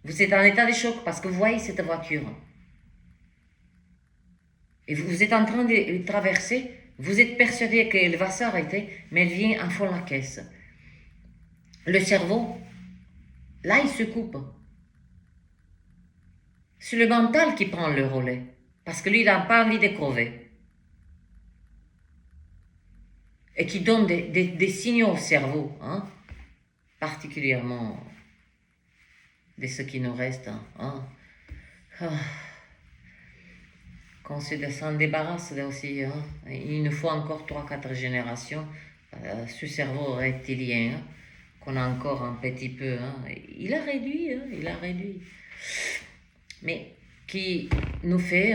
Vous êtes en état de choc parce que vous voyez cette voiture. Et vous êtes en train de traverser, vous êtes persuadé qu'elle va s'arrêter, mais elle vient en fond la caisse. Le cerveau, là, il se coupe. C'est le mental qui prend le relais, parce que lui, il n'a pas envie de crever. Et qui donne des signaux au cerveau, particulièrement de ce qui nous reste. Qu'on s'en débarrasse aussi. Il nous faut encore 3-4 générations. Ce cerveau reptilien qu'on a encore un petit peu. Hein. Il a réduit, hein, il a réduit. Mais qui nous fait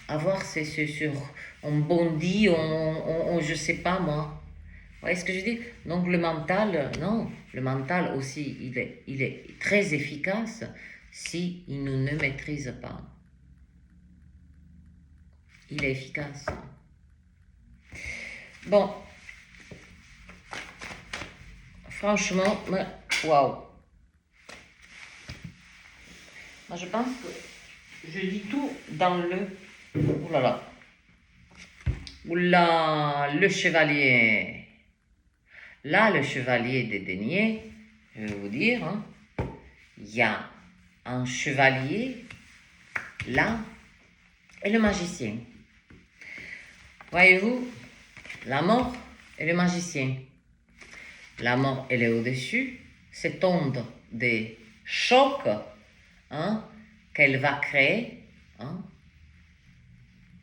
avoir on bondit, je sais pas moi. Vous voyez ce que je dis? Donc le mental, non, le mental aussi, il est très efficace si il nous ne maîtrise pas. Il est efficace. Bon, franchement, waouh. Moi, je pense que je dis tout dans le... Ouh là là. Oula, le chevalier. Là, le chevalier des deniers, je vais vous dire, hein, il y a un chevalier là et le magicien. Voyez-vous, la mort et le magicien. La mort, elle est au-dessus. Cette onde des chocs qu'elle va créer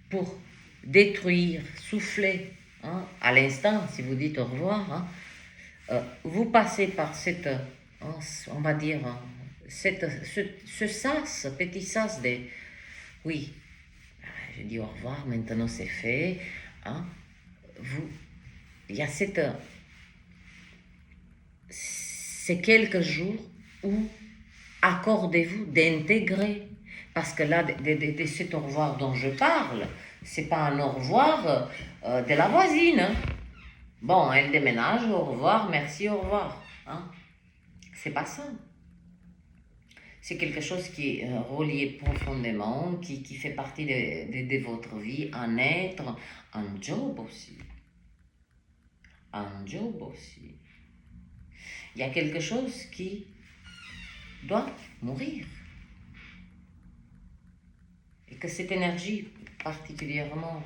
pour détruire, souffler à l'instant, si vous dites au revoir, vous passez par cette, on va dire, ce sas, petit sas de, oui, je dis au revoir, maintenant c'est fait, il y a ces quelques jours où accordez-vous d'intégrer, parce que là, de cet au revoir dont je parle, c'est pas un au revoir de la voisine. Hein. Bon, elle déménage, au revoir, merci, au revoir. Hein. C'est pas ça. C'est quelque chose qui est relié profondément, qui fait partie de votre vie, un être, un job aussi. Un job aussi. Il y a quelque chose qui doit mourir. Et que cette énergie, particulièrement,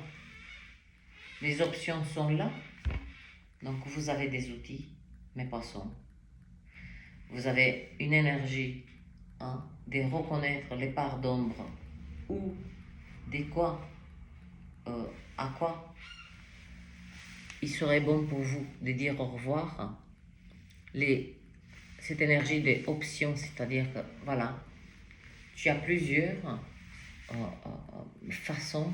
les options sont là. Donc vous avez des outils, mes poissons. Vous avez une énergie de reconnaître les parts d'ombre ou de quoi, à quoi il serait bon pour vous de dire au revoir. Cette énergie des options, c'est-à-dire que voilà, tu as plusieurs façons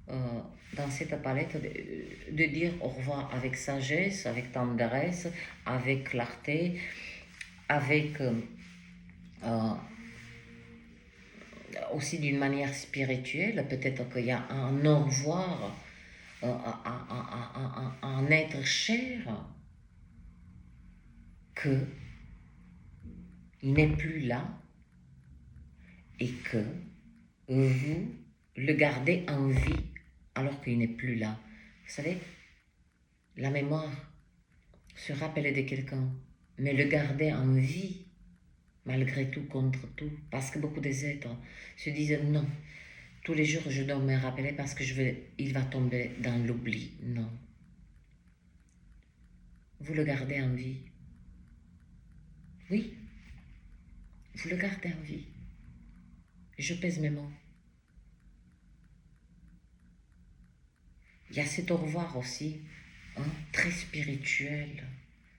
dans cette palette de dire au revoir avec sagesse, avec tendresse, avec clarté, avec aussi d'une manière spirituelle. Peut-être qu'il y a un au revoir à un être cher que il n'est plus là et que vous le gardez en vie alors qu'il n'est plus là. Vous savez, la mémoire, se rappeler de quelqu'un, mais le garder en vie, malgré tout, contre tout, parce que beaucoup des êtres se disent non, tous les jours je dois me rappeler parce que il va tomber dans l'oubli. Non. Vous le gardez en vie. Oui, vous le gardez en vie. Je pèse mes mots. Il y a cet au revoir aussi, très spirituel,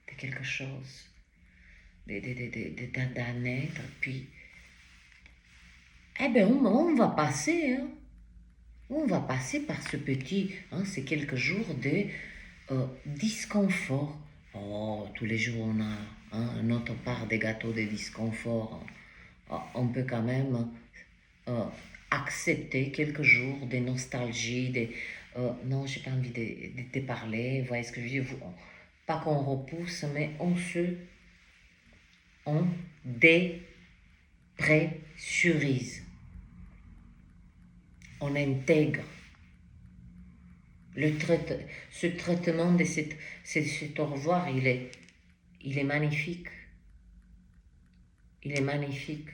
de quelque chose, d'un être, puis, on va passer, on va passer par ce petit, ces quelques jours de disconfort. Oh, tous les jours on a notre part des gâteaux de disconfort. On peut quand même accepter quelques jours de nostalgie, non, j'ai pas envie de te parler, vous voyez ce que je veux dire, pas qu'on repousse, mais on dépressurise, on intègre ce traitement de cet au revoir, il est magnifique, il est magnifique.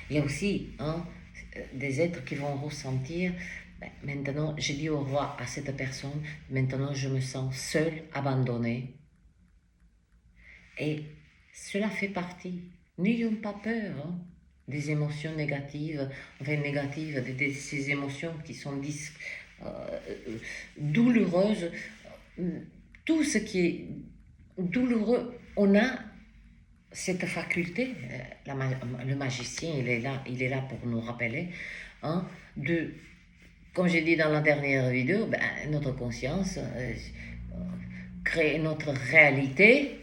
Il y a aussi des êtres qui vont ressentir, maintenant j'ai dit au revoir à cette personne, maintenant je me sens seule, abandonnée. Et cela fait partie. N'ayons pas peur des émotions négatives, de ces émotions qui sont douloureuse, tout ce qui est douloureux, on a cette faculté, le magicien, il est là pour nous rappeler, hein, comme j'ai dit dans la dernière vidéo, notre conscience crée notre réalité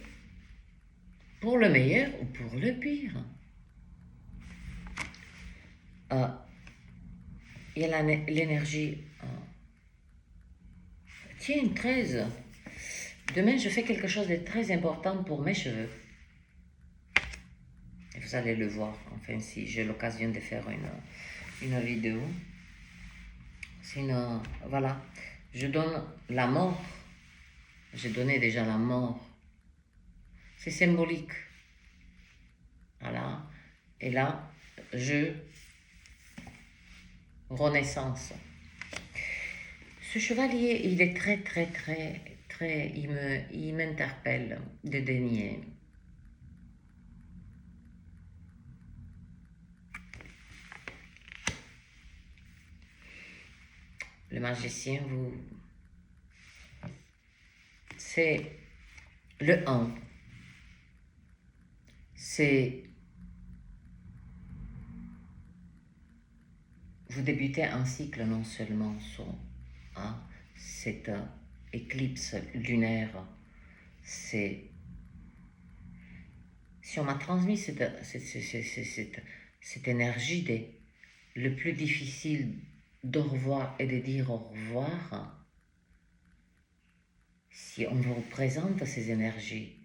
pour le meilleur ou pour le pire. Il y a l'énergie. Tiens, 13. Demain, je fais quelque chose de très important pour mes cheveux. Et vous allez le voir, enfin, si j'ai l'occasion de faire une vidéo. Sinon, voilà. Je donne la mort. J'ai donné déjà la mort. C'est symbolique. Voilà. Et là, renaissance. Ce chevalier, il est très, il m'interpelle de dénier. Le magicien, c'est le 1. C'est, vous débutez un cycle non seulement sur cette éclipse lunaire. Si on m'a transmis cette énergie le plus difficile d'au revoir et de dire au revoir, si on vous présente ces énergies,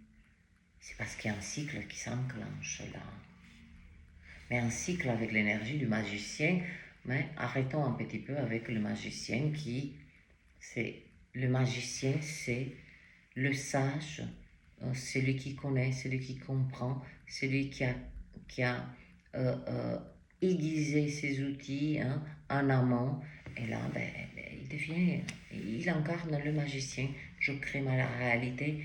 c'est parce qu'il y a un cycle qui s'enclenche là. Mais un cycle avec l'énergie du magicien, mais arrêtons un petit peu avec le magicien c'est le sage, celui qui connaît, celui qui comprend, celui qui a aiguisé ses outils en amont. Et là, il incarne le magicien. Je crée ma réalité.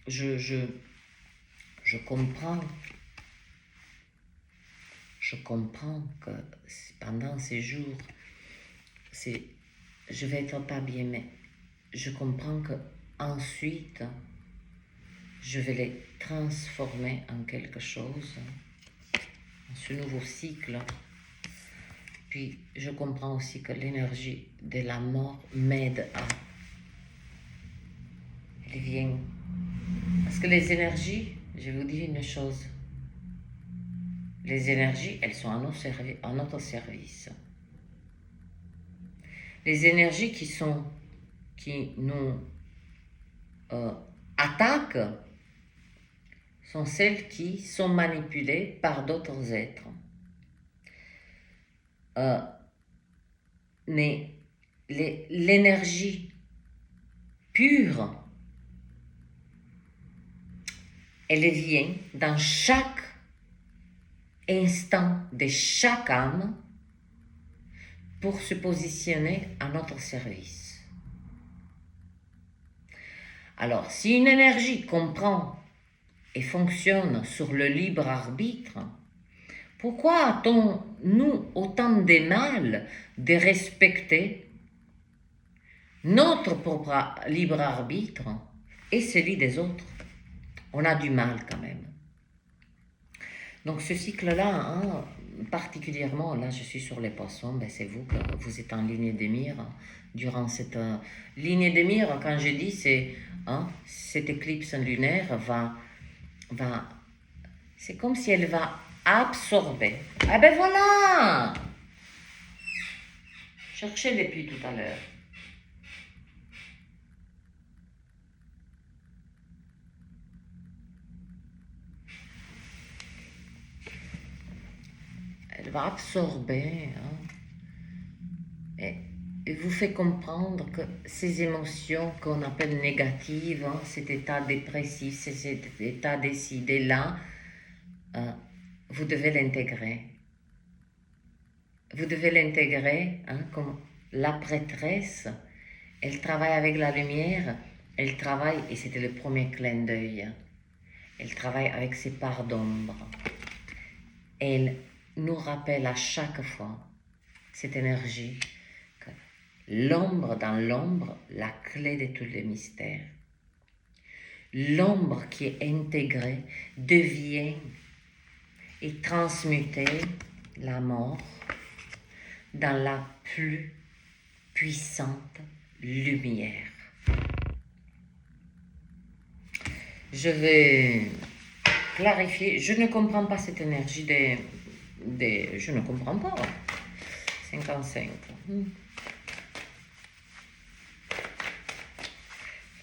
Je comprends. Je comprends que pendant ces jours, je vais être pas bien, mais je comprends que ensuite, je vais les transformer en quelque chose, en ce nouveau cycle. Puis, je comprends aussi que l'énergie de la mort m'aide à... Elle vient... Parce que les énergies, je vais vous dire une chose, les énergies, elles sont à notre service. Les énergies qui nous attaquent sont celles qui sont manipulées par d'autres êtres. Mais l'énergie pure, elle vient dans chaque instant de chaque âme pour se positionner à notre service. Alors, si une énergie comprend et fonctionne sur le libre arbitre, pourquoi a-t-on, nous, autant de mal de respecter notre propre libre arbitre et celui des autres? On a du mal quand même. Donc ce cycle-là, particulièrement, là je suis sur les poissons, c'est vous que vous êtes en ligne de mire. Durant cette ligne de mire, quand je dis, cette éclipse lunaire c'est comme si elle va absorber. Ah ben voilà! Cherchez depuis tout à l'heure. Elle va absorber et vous fait comprendre que ces émotions qu'on appelle négatives, cet état dépressif, cet état décidé là, vous devez l'intégrer. Vous devez l'intégrer comme la prêtresse. Elle travaille avec la lumière, elle travaille, et c'était le premier clin d'œil, elle travaille avec ses parts d'ombre. Elle nous rappelle à chaque fois cette énergie L'ombre dans l'ombre, la clé de tous les mystères. L'ombre qui est intégrée devient et transmutée la mort dans la plus puissante lumière. Je vais clarifier, je ne comprends pas cette énergie je ne comprends pas. 55.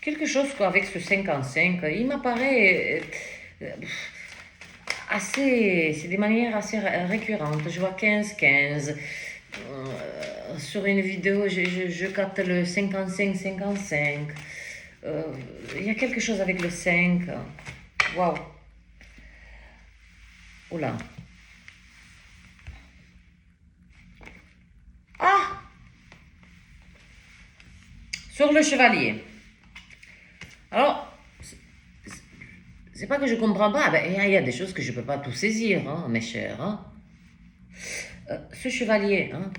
Quelque chose qu'avec ce 55, il m'apparaît assez, c'est de manière assez récurrente. Je vois 15-15. Sur une vidéo, je capte le 55-55. Il y a quelque chose avec le 5. Waouh. Oula. Ah! Sur le chevalier. Alors, c'est pas que je comprends pas. Ben, il y a des choses que je peux pas tout saisir, hein, mes chers. Hein. Ce chevalier, hein,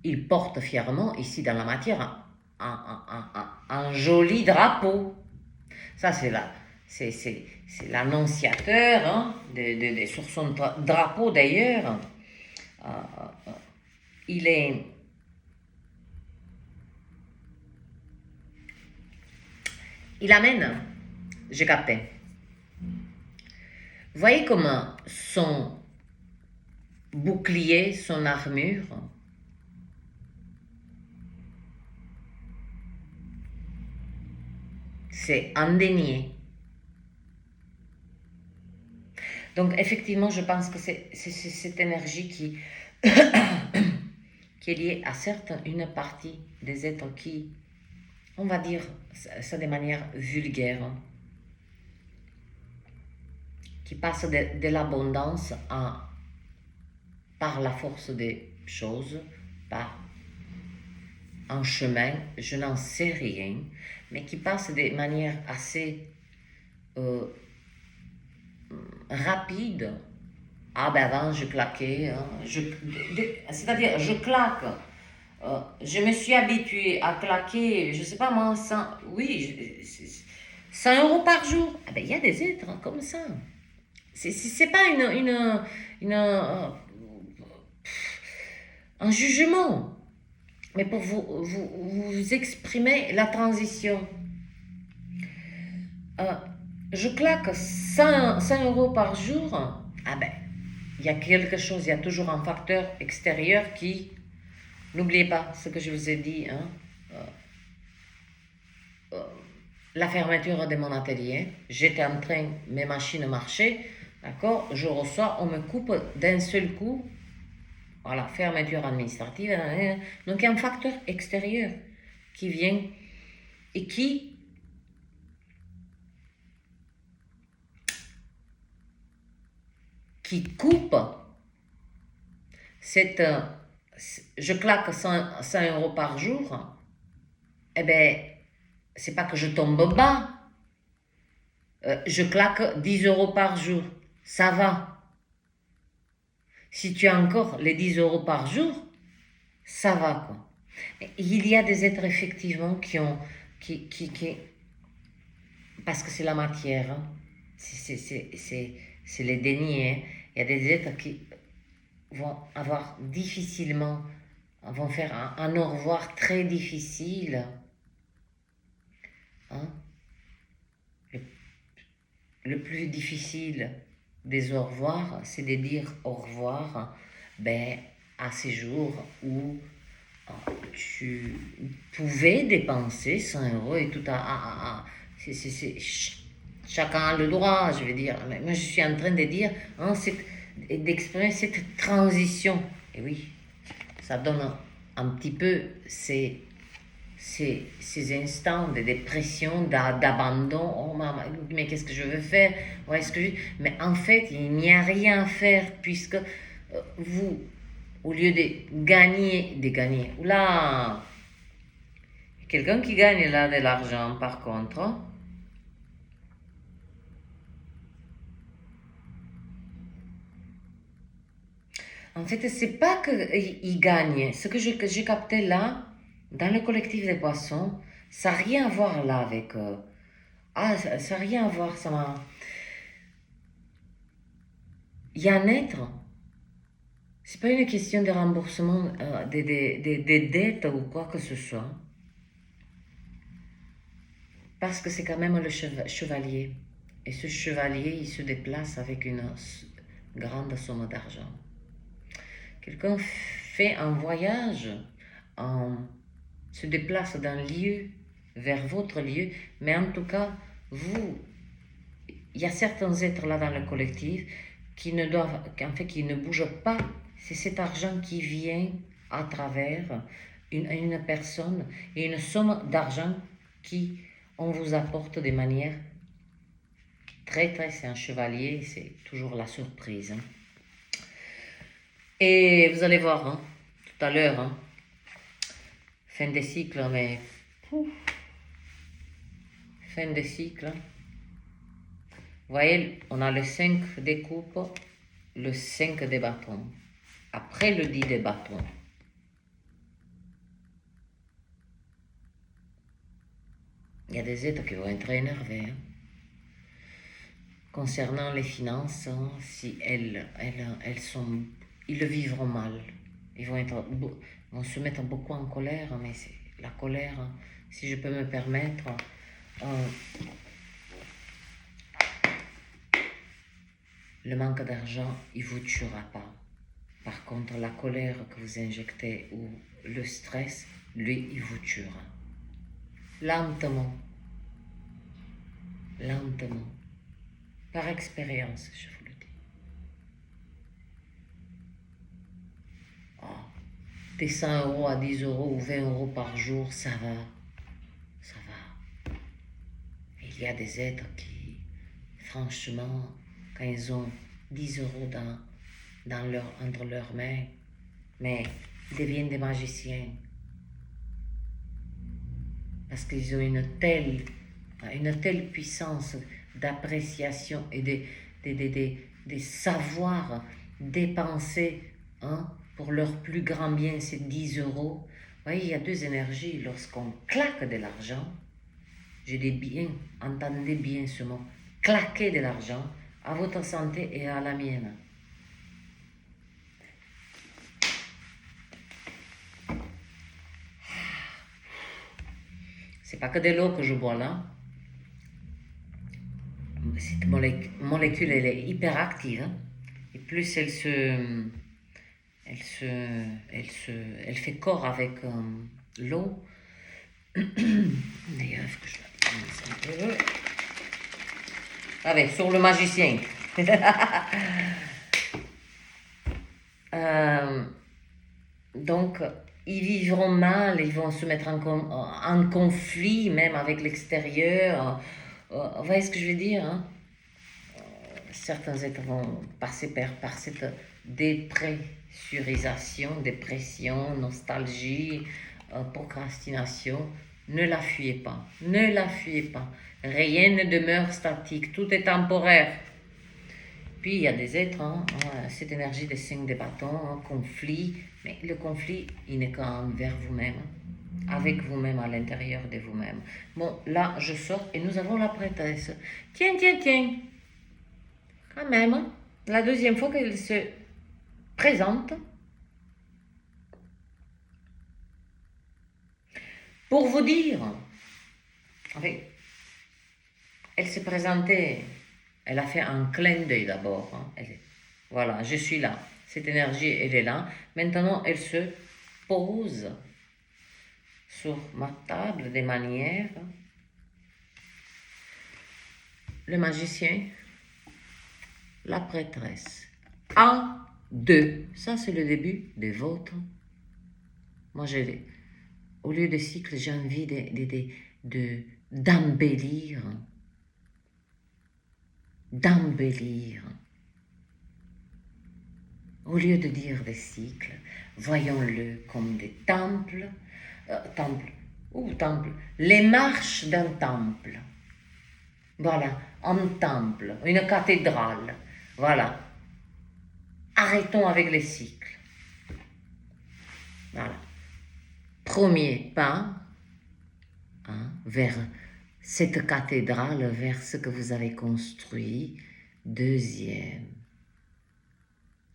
il porte fièrement, ici dans la matière, un joli drapeau. Ça, c'est l'annonciateur, hein, sur son drapeau d'ailleurs. Il amène, j'ai capté. Vous voyez comment son bouclier, son armure, c'est indénié. Donc effectivement, je pense que c'est cette énergie qui, qui est liée à certes une partie des êtres qui, on va dire ça de manière vulgaire, qui passent de l'abondance par la force des choses, par un chemin, je n'en sais rien, mais qui passent de manière assez rapide. Ah ben avant je claquais, hein, c'est-à-dire je claque. Je me suis habituée à claquer, je sais pas moi, 100 euros par jour. Ah ben, il y a des êtres comme ça. C'est pas un jugement, mais pour vous exprimer la transition. Je claque 100 euros par jour. Ah ben, il y a quelque chose, il y a toujours un facteur extérieur qui... N'oubliez pas ce que je vous ai dit, hein. La fermeture de mon atelier, j'étais en train, mes machines marchaient, d'accord, je reçois, on me coupe d'un seul coup, voilà, fermeture administrative, donc il y a un facteur extérieur qui vient et qui coupe je claque 100 euros par jour, eh bien, c'est pas que je tombe bas, je claque 10 euros par jour, ça va. Si tu as encore les 10 euros par jour, ça va, quoi. Il y a des êtres effectivement parce que c'est la matière, hein. C'est les dénis, hein. Il y a des êtres qui vont avoir difficilement, vont faire un au revoir très difficile, hein. Le plus difficile des au revoir, c'est de dire au revoir à ces jours où tu pouvais dépenser 100 euros et tout chacun a le droit, je veux dire. Mais moi, je suis en train de dire, hein, d'exprimer cette transition. Et oui, ça donne un petit peu ces instants de dépression, d'abandon. Oh maman, mais qu'est-ce que je veux faire? Mais en fait, il n'y a rien à faire puisque vous, au lieu de gagner. Oula! Quelqu'un qui gagne là de l'argent, par contre. En fait, c'est pas qu'il gagne. Ce que j'ai capté là, dans le collectif des poissons, ça n'a rien à voir là avec... ça n'a rien à voir, ça m'a... Il y a un être, c'est pas une question de remboursement des dettes ou quoi que ce soit, parce que c'est quand même le chevalier. Et ce chevalier, il se déplace avec une grande somme d'argent. Quelqu'un fait un voyage, se déplace d'un lieu vers votre lieu, mais en tout cas, il y a certains êtres là dans le collectif qui qui ne bougent pas. C'est cet argent qui vient à travers une personne et une somme d'argent qui on vous apporte de manière c'est un chevalier, c'est toujours la surprise. Et vous allez voir, hein, tout à l'heure, hein, fin des cycles, mais fin des cycles. Vous voyez, on a le 5 des coupes, le 5 des bâtons. Après le 10 des bâtons. Il y a des êtres qui vont être énervés. Hein. Concernant les finances, hein, si elles sont... Ils le vivront mal. Ils vont se mettre beaucoup en colère, mais c'est la colère, hein, si je peux me permettre... le manque d'argent, il ne vous tuera pas. Par contre, la colère que vous injectez ou le stress, lui, il vous tuera. Lentement. Lentement. Par expérience, je vous le dis. Oh, des 100 euros à 10 euros ou 20 euros par jour, ça va. Ça va. Il y a des êtres qui, franchement, quand ils ont 10 euros entre leurs mains, mais ils deviennent des magiciens. Parce qu'ils ont une telle puissance d'appréciation et de savoir dépenser, hein, pour leur plus grand bien, ces 10 euros. Vous voyez, il y a deux énergies. Lorsqu'on claque de l'argent, je dis bien, entendez bien ce mot, claquer de l'argent à votre santé et à la mienne. C'est pas que de l'eau que je bois là. Cette molécule, elle est hyper active. Hein. Et plus elle fait corps avec l'eau. D'ailleurs, il faut que je la commence un peu. Avec, sur le magicien. Donc, ils vivront mal, ils vont se mettre en conflit même avec l'extérieur. Vous voyez ce que je veux dire, hein? Certains êtres vont passer par cette dépression, nostalgie, procrastination. Ne la fuyez pas, ne la fuyez pas. Rien ne demeure statique, tout est temporaire. Puis il y a des êtres, hein, cette énergie des 5 des bâtons, hein, conflit, mais le conflit, il n'est qu'envers vous-même, avec vous-même, à l'intérieur de vous-même. Bon, là, je sors et nous avons la prêtresse. Tiens, quand même, la deuxième fois qu'elle se présente, pour vous dire, enfin, elle s'est présentée, elle a fait un clin d'œil d'abord. Hein, voilà, je suis là. Cette énergie, elle est là. Maintenant, elle se pose sur ma table de manière. Le magicien, la prêtresse. 1, 2. Ça, c'est le début de votre. Moi, au lieu de cycle, j'ai envie d'embellir. D'embellir. Au lieu de dire des cycles, voyons-le comme des temples, les marches d'un temple. Voilà, un temple, une cathédrale. Voilà. Arrêtons avec les cycles. Voilà. premier pas vers cette cathédrale, vers ce que vous avez construit. Deuxième,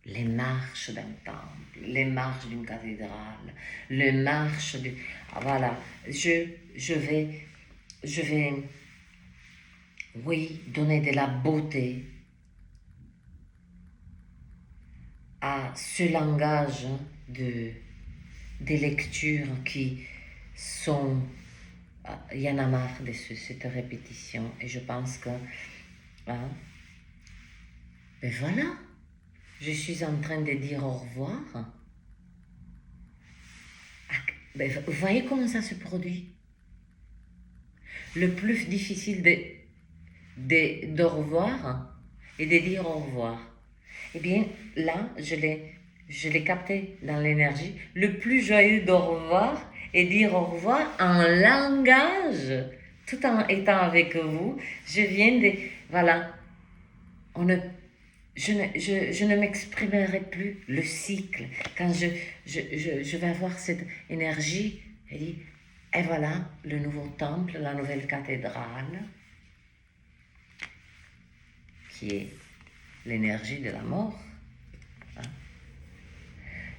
les marches d'un temple, les marches d'une cathédrale, les marches du... Voilà, je vais, oui, donner de la beauté à ce langage des lectures qui sont... Il y en a marre de cette répétition et je pense que... ben voilà, je suis en train de dire au revoir. Vous voyez comment ça se produit? Le plus difficile de revoir et de dire au revoir. Eh bien, là, je l'ai capté dans l'énergie. Le plus joyeux d'au revoir et dire au revoir en langage, tout en étant avec vous. Je viens de... Voilà. Je ne m'exprimerai plus le cycle. Quand je vais avoir cette énergie, elle dit, et voilà le nouveau temple, la nouvelle cathédrale, qui est l'énergie de la mort. Hein.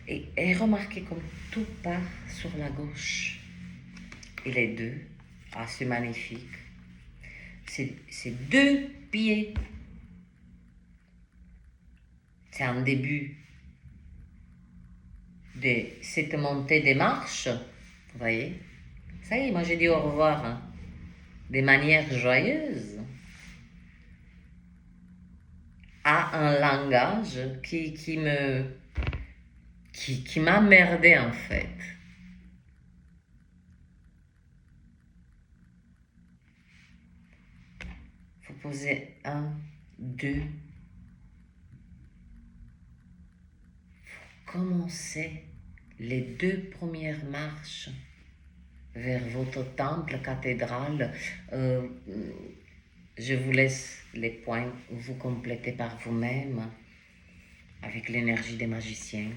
Et remarquez comme tout part sur la gauche. Et les deux, c'est magnifique. C'est deux pieds. C'est un début de cette montée des marches. Vous voyez? Ça y est, moi j'ai dit au revoir de manière joyeuse à un langage qui m'a merdé en fait. Vous posez 1, 2. Vous commencez les 2 premières marches vers votre temple, cathédrale. Je vous laisse les points, vous complétez par vous-même avec l'énergie des magiciens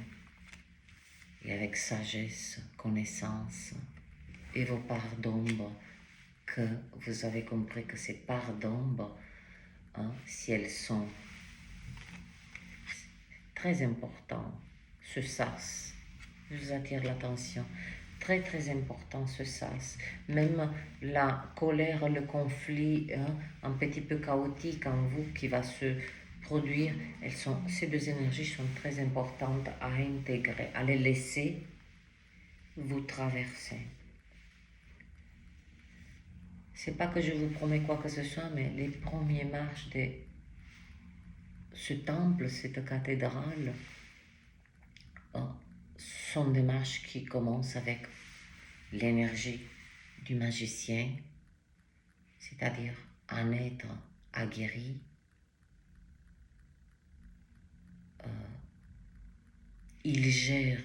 et avec sagesse, connaissance et vos parts d'ombre que vous avez compris que ces parts d'ombre, si elles sont très importantes, ce sas, je vous attire l'attention, très très important ce sas, même la colère, le conflit, un petit peu chaotique en vous qui va se produire, ces deux énergies sont très importantes à intégrer, à les laisser vous traverser. C'est pas que je vous promets quoi que ce soit, mais les premières marches de ce temple, cette cathédrale, sont des marches qui commencent avec l'énergie du magicien, c'est-à-dire un être aguerri, il gère,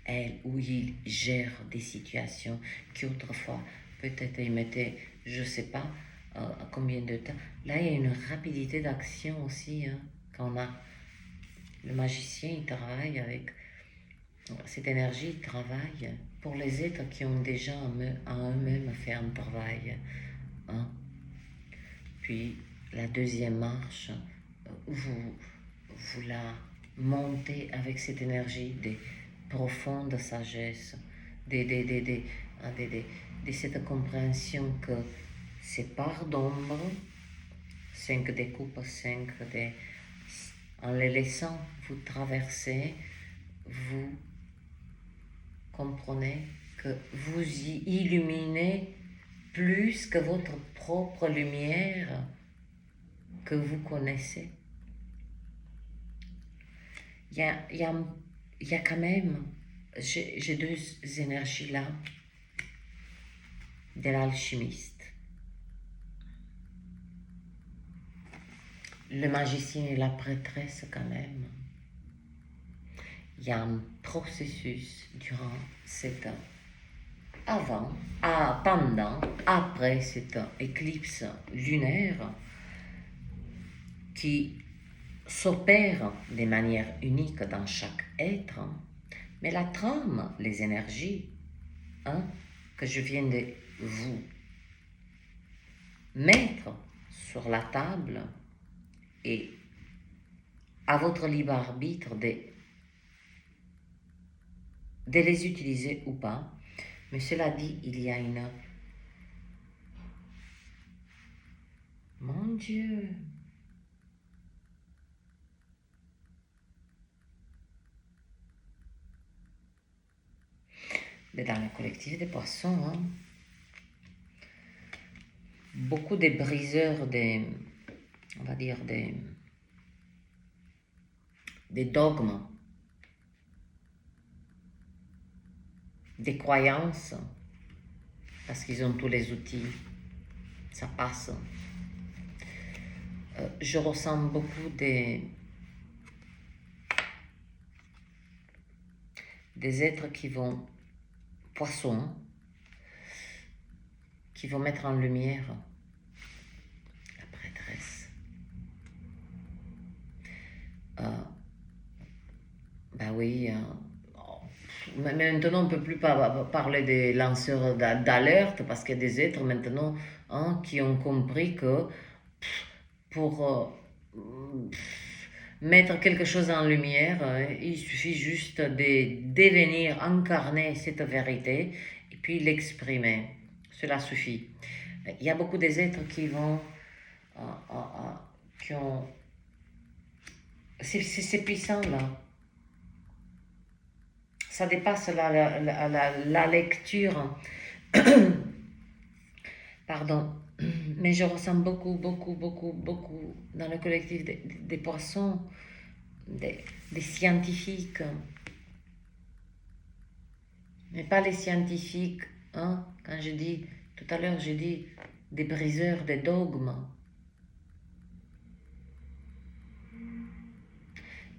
elle ou il gère des situations qui autrefois peut-être il mettait, je sais pas, combien de temps. Là, il y a une rapidité d'action aussi, quand on a le magicien, il travaille avec cette énergie, il travaille pour les êtres qui ont déjà en eux-mêmes fait un travail. Puis la deuxième marche, vous la montez avec cette énergie de profonde sagesse, de cette compréhension que ces parts d'ombre, 5 des coupes, 5 des... En les laissant vous traverser, vous comprenez que vous y illuminez plus que votre propre lumière que vous connaissez. Il y a quand même, j'ai deux énergies là, de l'alchimiste. Le magicien et la prêtresse quand même. Il y a un processus durant cette pendant, après cette éclipse lunaire qui s'opère de manière unique dans chaque être, mais la trame, les énergies hein, que je viens de vous mettre sur la table et à votre libre arbitre de les utiliser ou pas. Mais cela dit, il y a une... Mon Dieu! Mais dans le collectif des poissons, hein, beaucoup de briseurs on va dire, des dogmes, des croyances, parce qu'ils ont tous les outils, ça passe. Je ressens beaucoup des êtres qui vont, poissons, qui vont mettre en lumière la prêtresse. Ben oui, mais maintenant on ne peut plus parler des lanceurs d'alerte parce qu'il y a des êtres maintenant, hein, qui ont compris que pour mettre quelque chose en lumière, il suffit juste de devenir, incarner cette vérité et puis l'exprimer. Cela suffit. Il y a beaucoup des êtres qui vont, qui ont... C'est puissant là. Ça dépasse la lecture. Pardon. Mais je ressens beaucoup dans le collectif des poissons, des scientifiques. Mais pas les scientifiques, hein. Quand je dis, tout à l'heure, j'ai dit des briseurs des dogmes.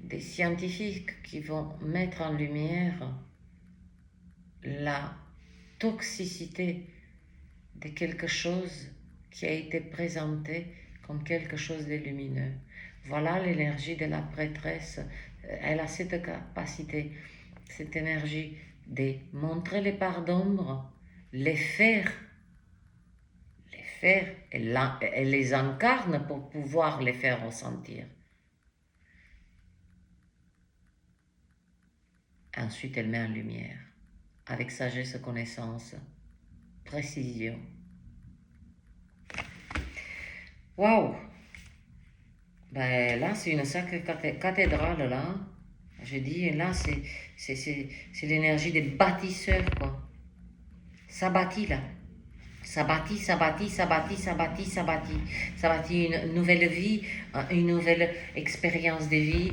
Des scientifiques qui vont mettre en lumière la toxicité de quelque chose qui a été présenté comme quelque chose de lumineux. Voilà l'énergie de la prêtresse. Elle a cette capacité, cette énergie de montrer les parts d'ombre, les faire, elle les incarne pour pouvoir les faire ressentir. Ensuite, elle met en lumière, avec sagesse, connaissance, précision. Waouh! Ben là, c'est une sacrée cathédrale, là. Je dis, là, c'est l'énergie des bâtisseurs, quoi. Ça bâtit, là. Ça bâtit, ça bâtit, ça bâtit, ça bâtit, ça bâtit. Ça bâtit une nouvelle vie, une nouvelle expérience de vie,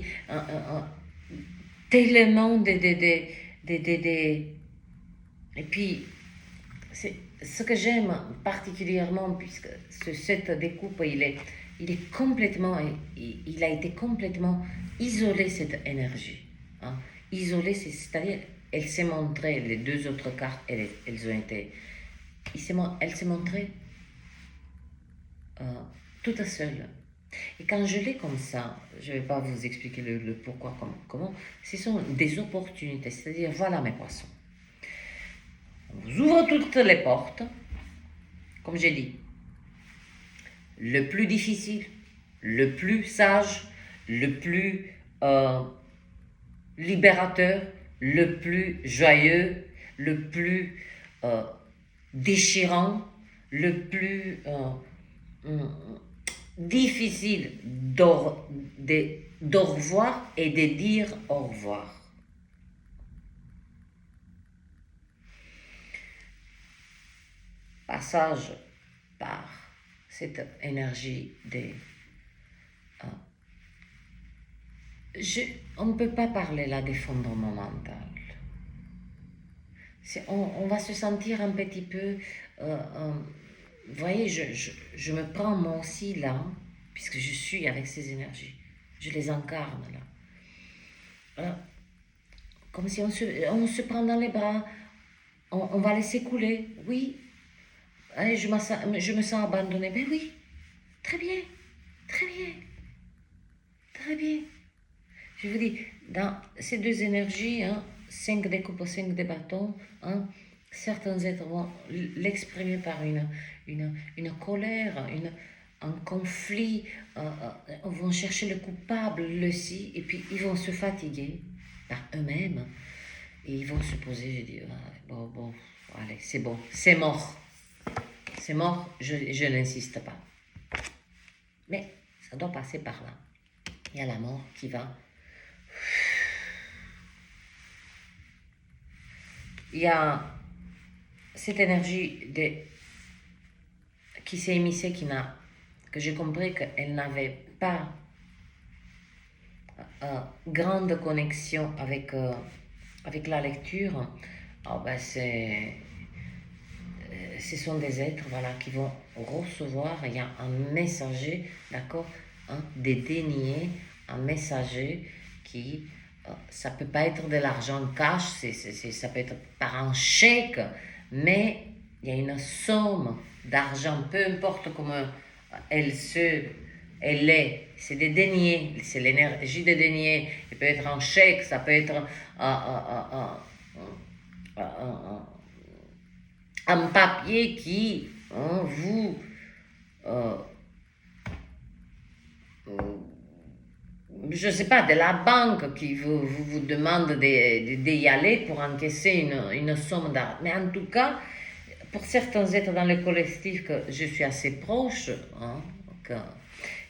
tellement Et puis, c'est ce que j'aime particulièrement, puisque cette découpe, il est complètement, il a été complètement isolé, cette énergie. Hein. Isolé, c'est-à-dire, elle s'est montrée, les deux autres cartes, elles ont été, elle s'est montrée toute seule. Et quand je l'ai comme ça, je ne vais pas vous expliquer le pourquoi, comment, ce sont des opportunités, c'est-à-dire, voilà mes poissons. On vous ouvre toutes les portes, comme j'ai dit. Le plus difficile, le plus sage, le plus libérateur, le plus joyeux, le plus déchirant, le plus difficile d'au revoir et de dire au revoir. Passage par cette énergie on ne peut pas parler là d'effondrement mental. On va se sentir un petit peu... vous voyez, je me prends moi aussi là, puisque je suis avec ces énergies. Je les incarne là. Comme si on se prend dans les bras, on va laisser couler. Oui, allez, je me sens abandonnée. Ben oui, très bien, très bien, très bien. Je vous dis, dans ces deux énergies, 5 des coupes, 5 des bâtons, certains êtres vont l'exprimer par une colère, un conflit, vont chercher le coupable, le si, et puis ils vont se fatiguer par eux-mêmes, et ils vont se poser, je dis, ah, bon, allez, c'est bon, c'est mort, je n'insiste pas. Mais ça doit passer par là. Il y a la mort qui va. Il y a cette énergie qui s'est émissée, que j'ai compris qu'elle n'avait pas grande connexion avec la lecture. Oh, ben ce sont des êtres, voilà, qui vont recevoir, il y a un messager, d'accord, des déniés, un messager qui, ça peut pas être de l'argent cash, ça peut être par un chèque, mais il y a une somme d'argent, peu importe comment elle est, c'est des deniers, c'est l'énergie des deniers, il peut être un chèque, ça peut être un papier qui vous je ne sais pas, de la banque qui vous demande d'y aller pour encaisser une somme d'argent. Mais en tout cas, pour certains êtres dans le collectif que je suis assez proche,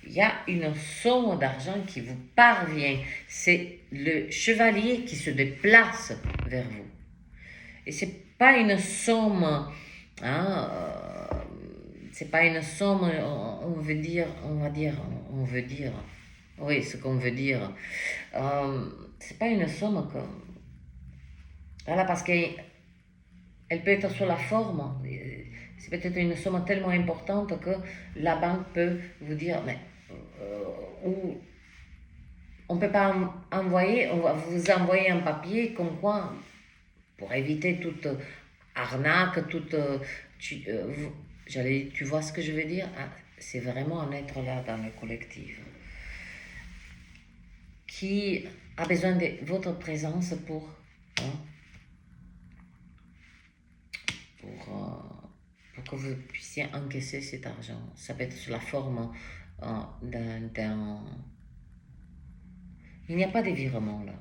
il y a une somme d'argent qui vous parvient. C'est le chevalier qui se déplace vers vous. Et c'est pas une somme, c'est pas une somme, on veut dire, oui, ce qu'on veut dire. C'est pas une somme que, voilà, parce qu'elle peut être sur la forme. C'est peut-être une somme tellement importante que la banque peut vous dire, mais ou on peut pas envoyer, on va vous envoyer un papier comme quoi, pour éviter toute arnaque, tu vois ce que je veux dire? C'est vraiment un être là dans le collectif qui a besoin de votre présence pour que vous puissiez encaisser cet argent. Ça peut être sous la forme d'un... Il n'y a pas de virement là.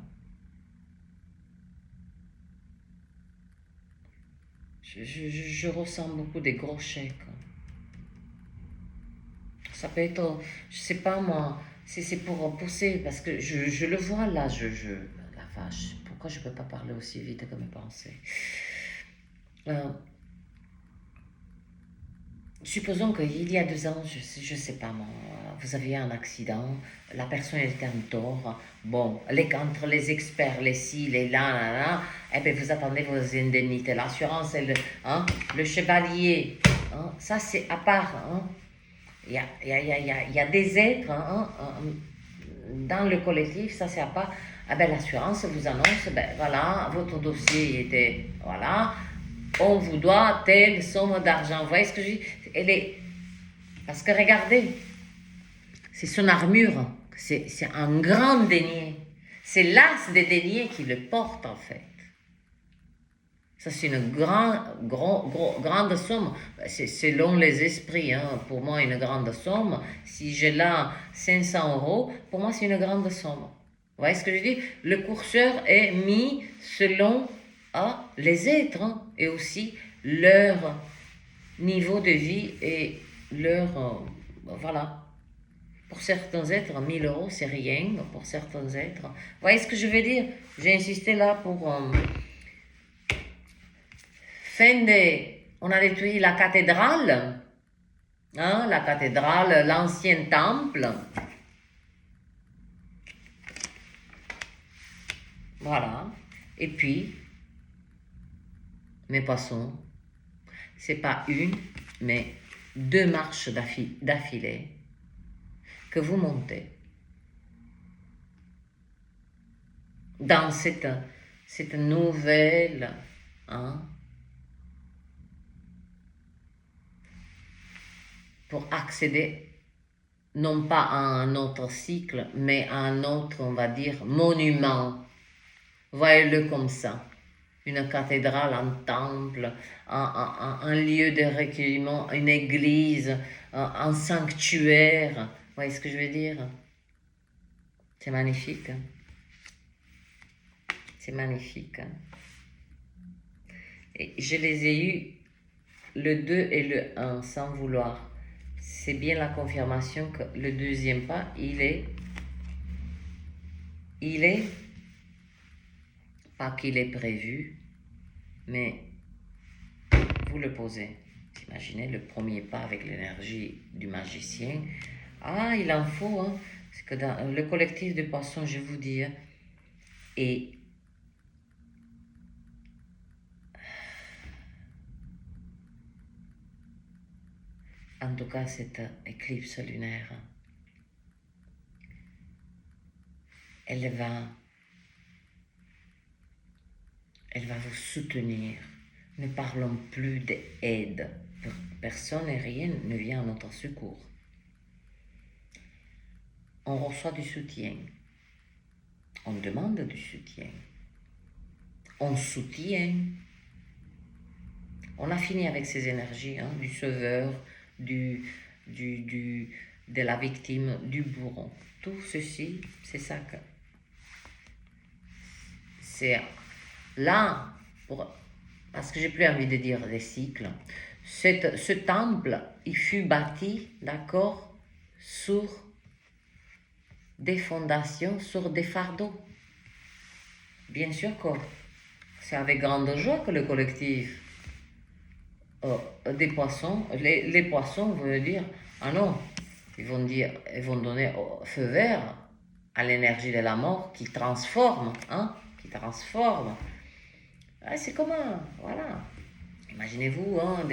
Je ressens beaucoup de gros chèques. Ça peut être, je sais pas moi, c'est pour pousser, parce que je le vois là, la vache, pourquoi je peux pas parler aussi vite que mes pensées? Supposons qu'il y a 2 ans, je sais pas moi, vous aviez un accident, la personne était en tort, bon, entre les experts, les ci, les là, eh bien vous attendez vos indemnités, l'assurance, le chevalier, ça c'est à part, il y a des êtres dans le collectif, ça c'est à part. Ah ben, l'assurance vous annonce, ben voilà, votre dossier était, voilà, on vous doit telle somme d'argent. Vous voyez ce que je dis? Parce que regardez, c'est son armure, c'est un grand denier. C'est l'as des deniers qui le porte en fait. Ça, c'est une grande somme. C'est selon les esprits, pour moi, une grande somme. Si j'ai là 500 €, pour moi, c'est une grande somme. Vous voyez ce que je dis? Le curseur est mis selon les êtres et aussi leur niveau de vie et leur... voilà. Pour certains êtres, 1000 € c'est rien. Pour certains êtres... Vous voyez ce que je veux dire? J'ai insisté là pour... on a détruit la cathédrale, l'ancien temple. Voilà. Et puis, mes poissons, c'est pas une, mais 2 marches d'affilée que vous montez dans cette nouvelle, pour accéder non pas à un autre cycle, mais à un autre, on va dire, monument. Voyez-le comme ça. une cathédrale, un temple, un lieu de recueillement, une église, un sanctuaire. Vous voyez ce que je veux dire? C'est magnifique. Hein? C'est magnifique. Hein? Et je les ai eus le 2 et le 1 sans vouloir. C'est bien la confirmation que le deuxième pas, il est, pas qu'il est prévu, mais vous le posez. Imaginez le premier pas avec l'énergie du magicien. Ah, il en faut, hein. Parce que dans le collectif de poissons, je vous dis, hein, et en tout cas cette éclipse lunaire, elle va vous soutenir. Ne parlons plus d'aide. Personne et rien ne vient à notre secours. On reçoit du soutien. On demande du soutien. On soutient. On a fini avec ces énergies, hein, du sauveur, de la victime, du bourreau. Tout ceci, c'est ça que... C'est là, parce que j'ai plus envie de dire des cycles, ce temple, il fut bâti, d'accord, sur des fondations, sur des fardeaux. Bien sûr que c'est avec grande joie que le collectif des poissons, les poissons vont dire, ah non, ils vont donner feu vert à l'énergie de la mort qui transforme, hein, qui transforme. Ah, c'est comment, voilà. Imaginez-vous, hein,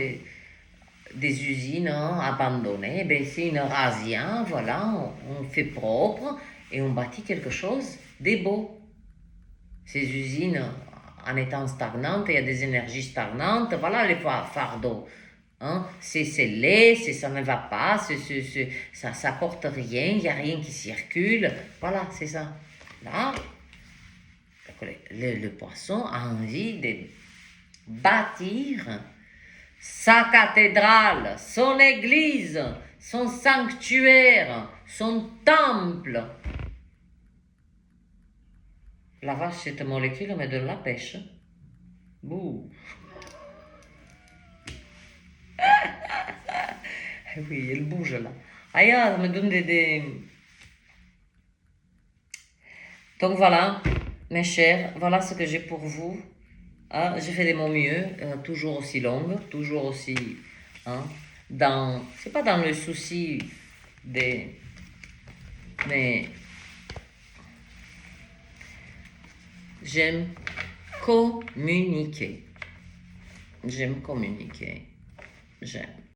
des usines, hein, abandonnées, ben, c'est une razzia, voilà, on fait propre et on bâtit quelque chose de beau. Ces usines, en étant stagnantes, il y a des énergies stagnantes, voilà les fardeaux. Hein? C'est laid, ça ne va pas, ça n'apporte rien, il n'y a rien qui circule. Voilà, c'est ça. Là, le poisson a envie de bâtir sa cathédrale, son église, son sanctuaire, son temple. La vache, cette molécule me donne la pêche. Bouh. Oui, elle bouge là. Aïe, ça me donne des... Donc voilà, mes chers, voilà ce que j'ai pour vous. Hein, j'ai fait de mon mieux, toujours aussi longue, toujours aussi... Hein, c'est pas dans le souci des... Mais j'aime communiquer. J'aime communiquer. J'aime.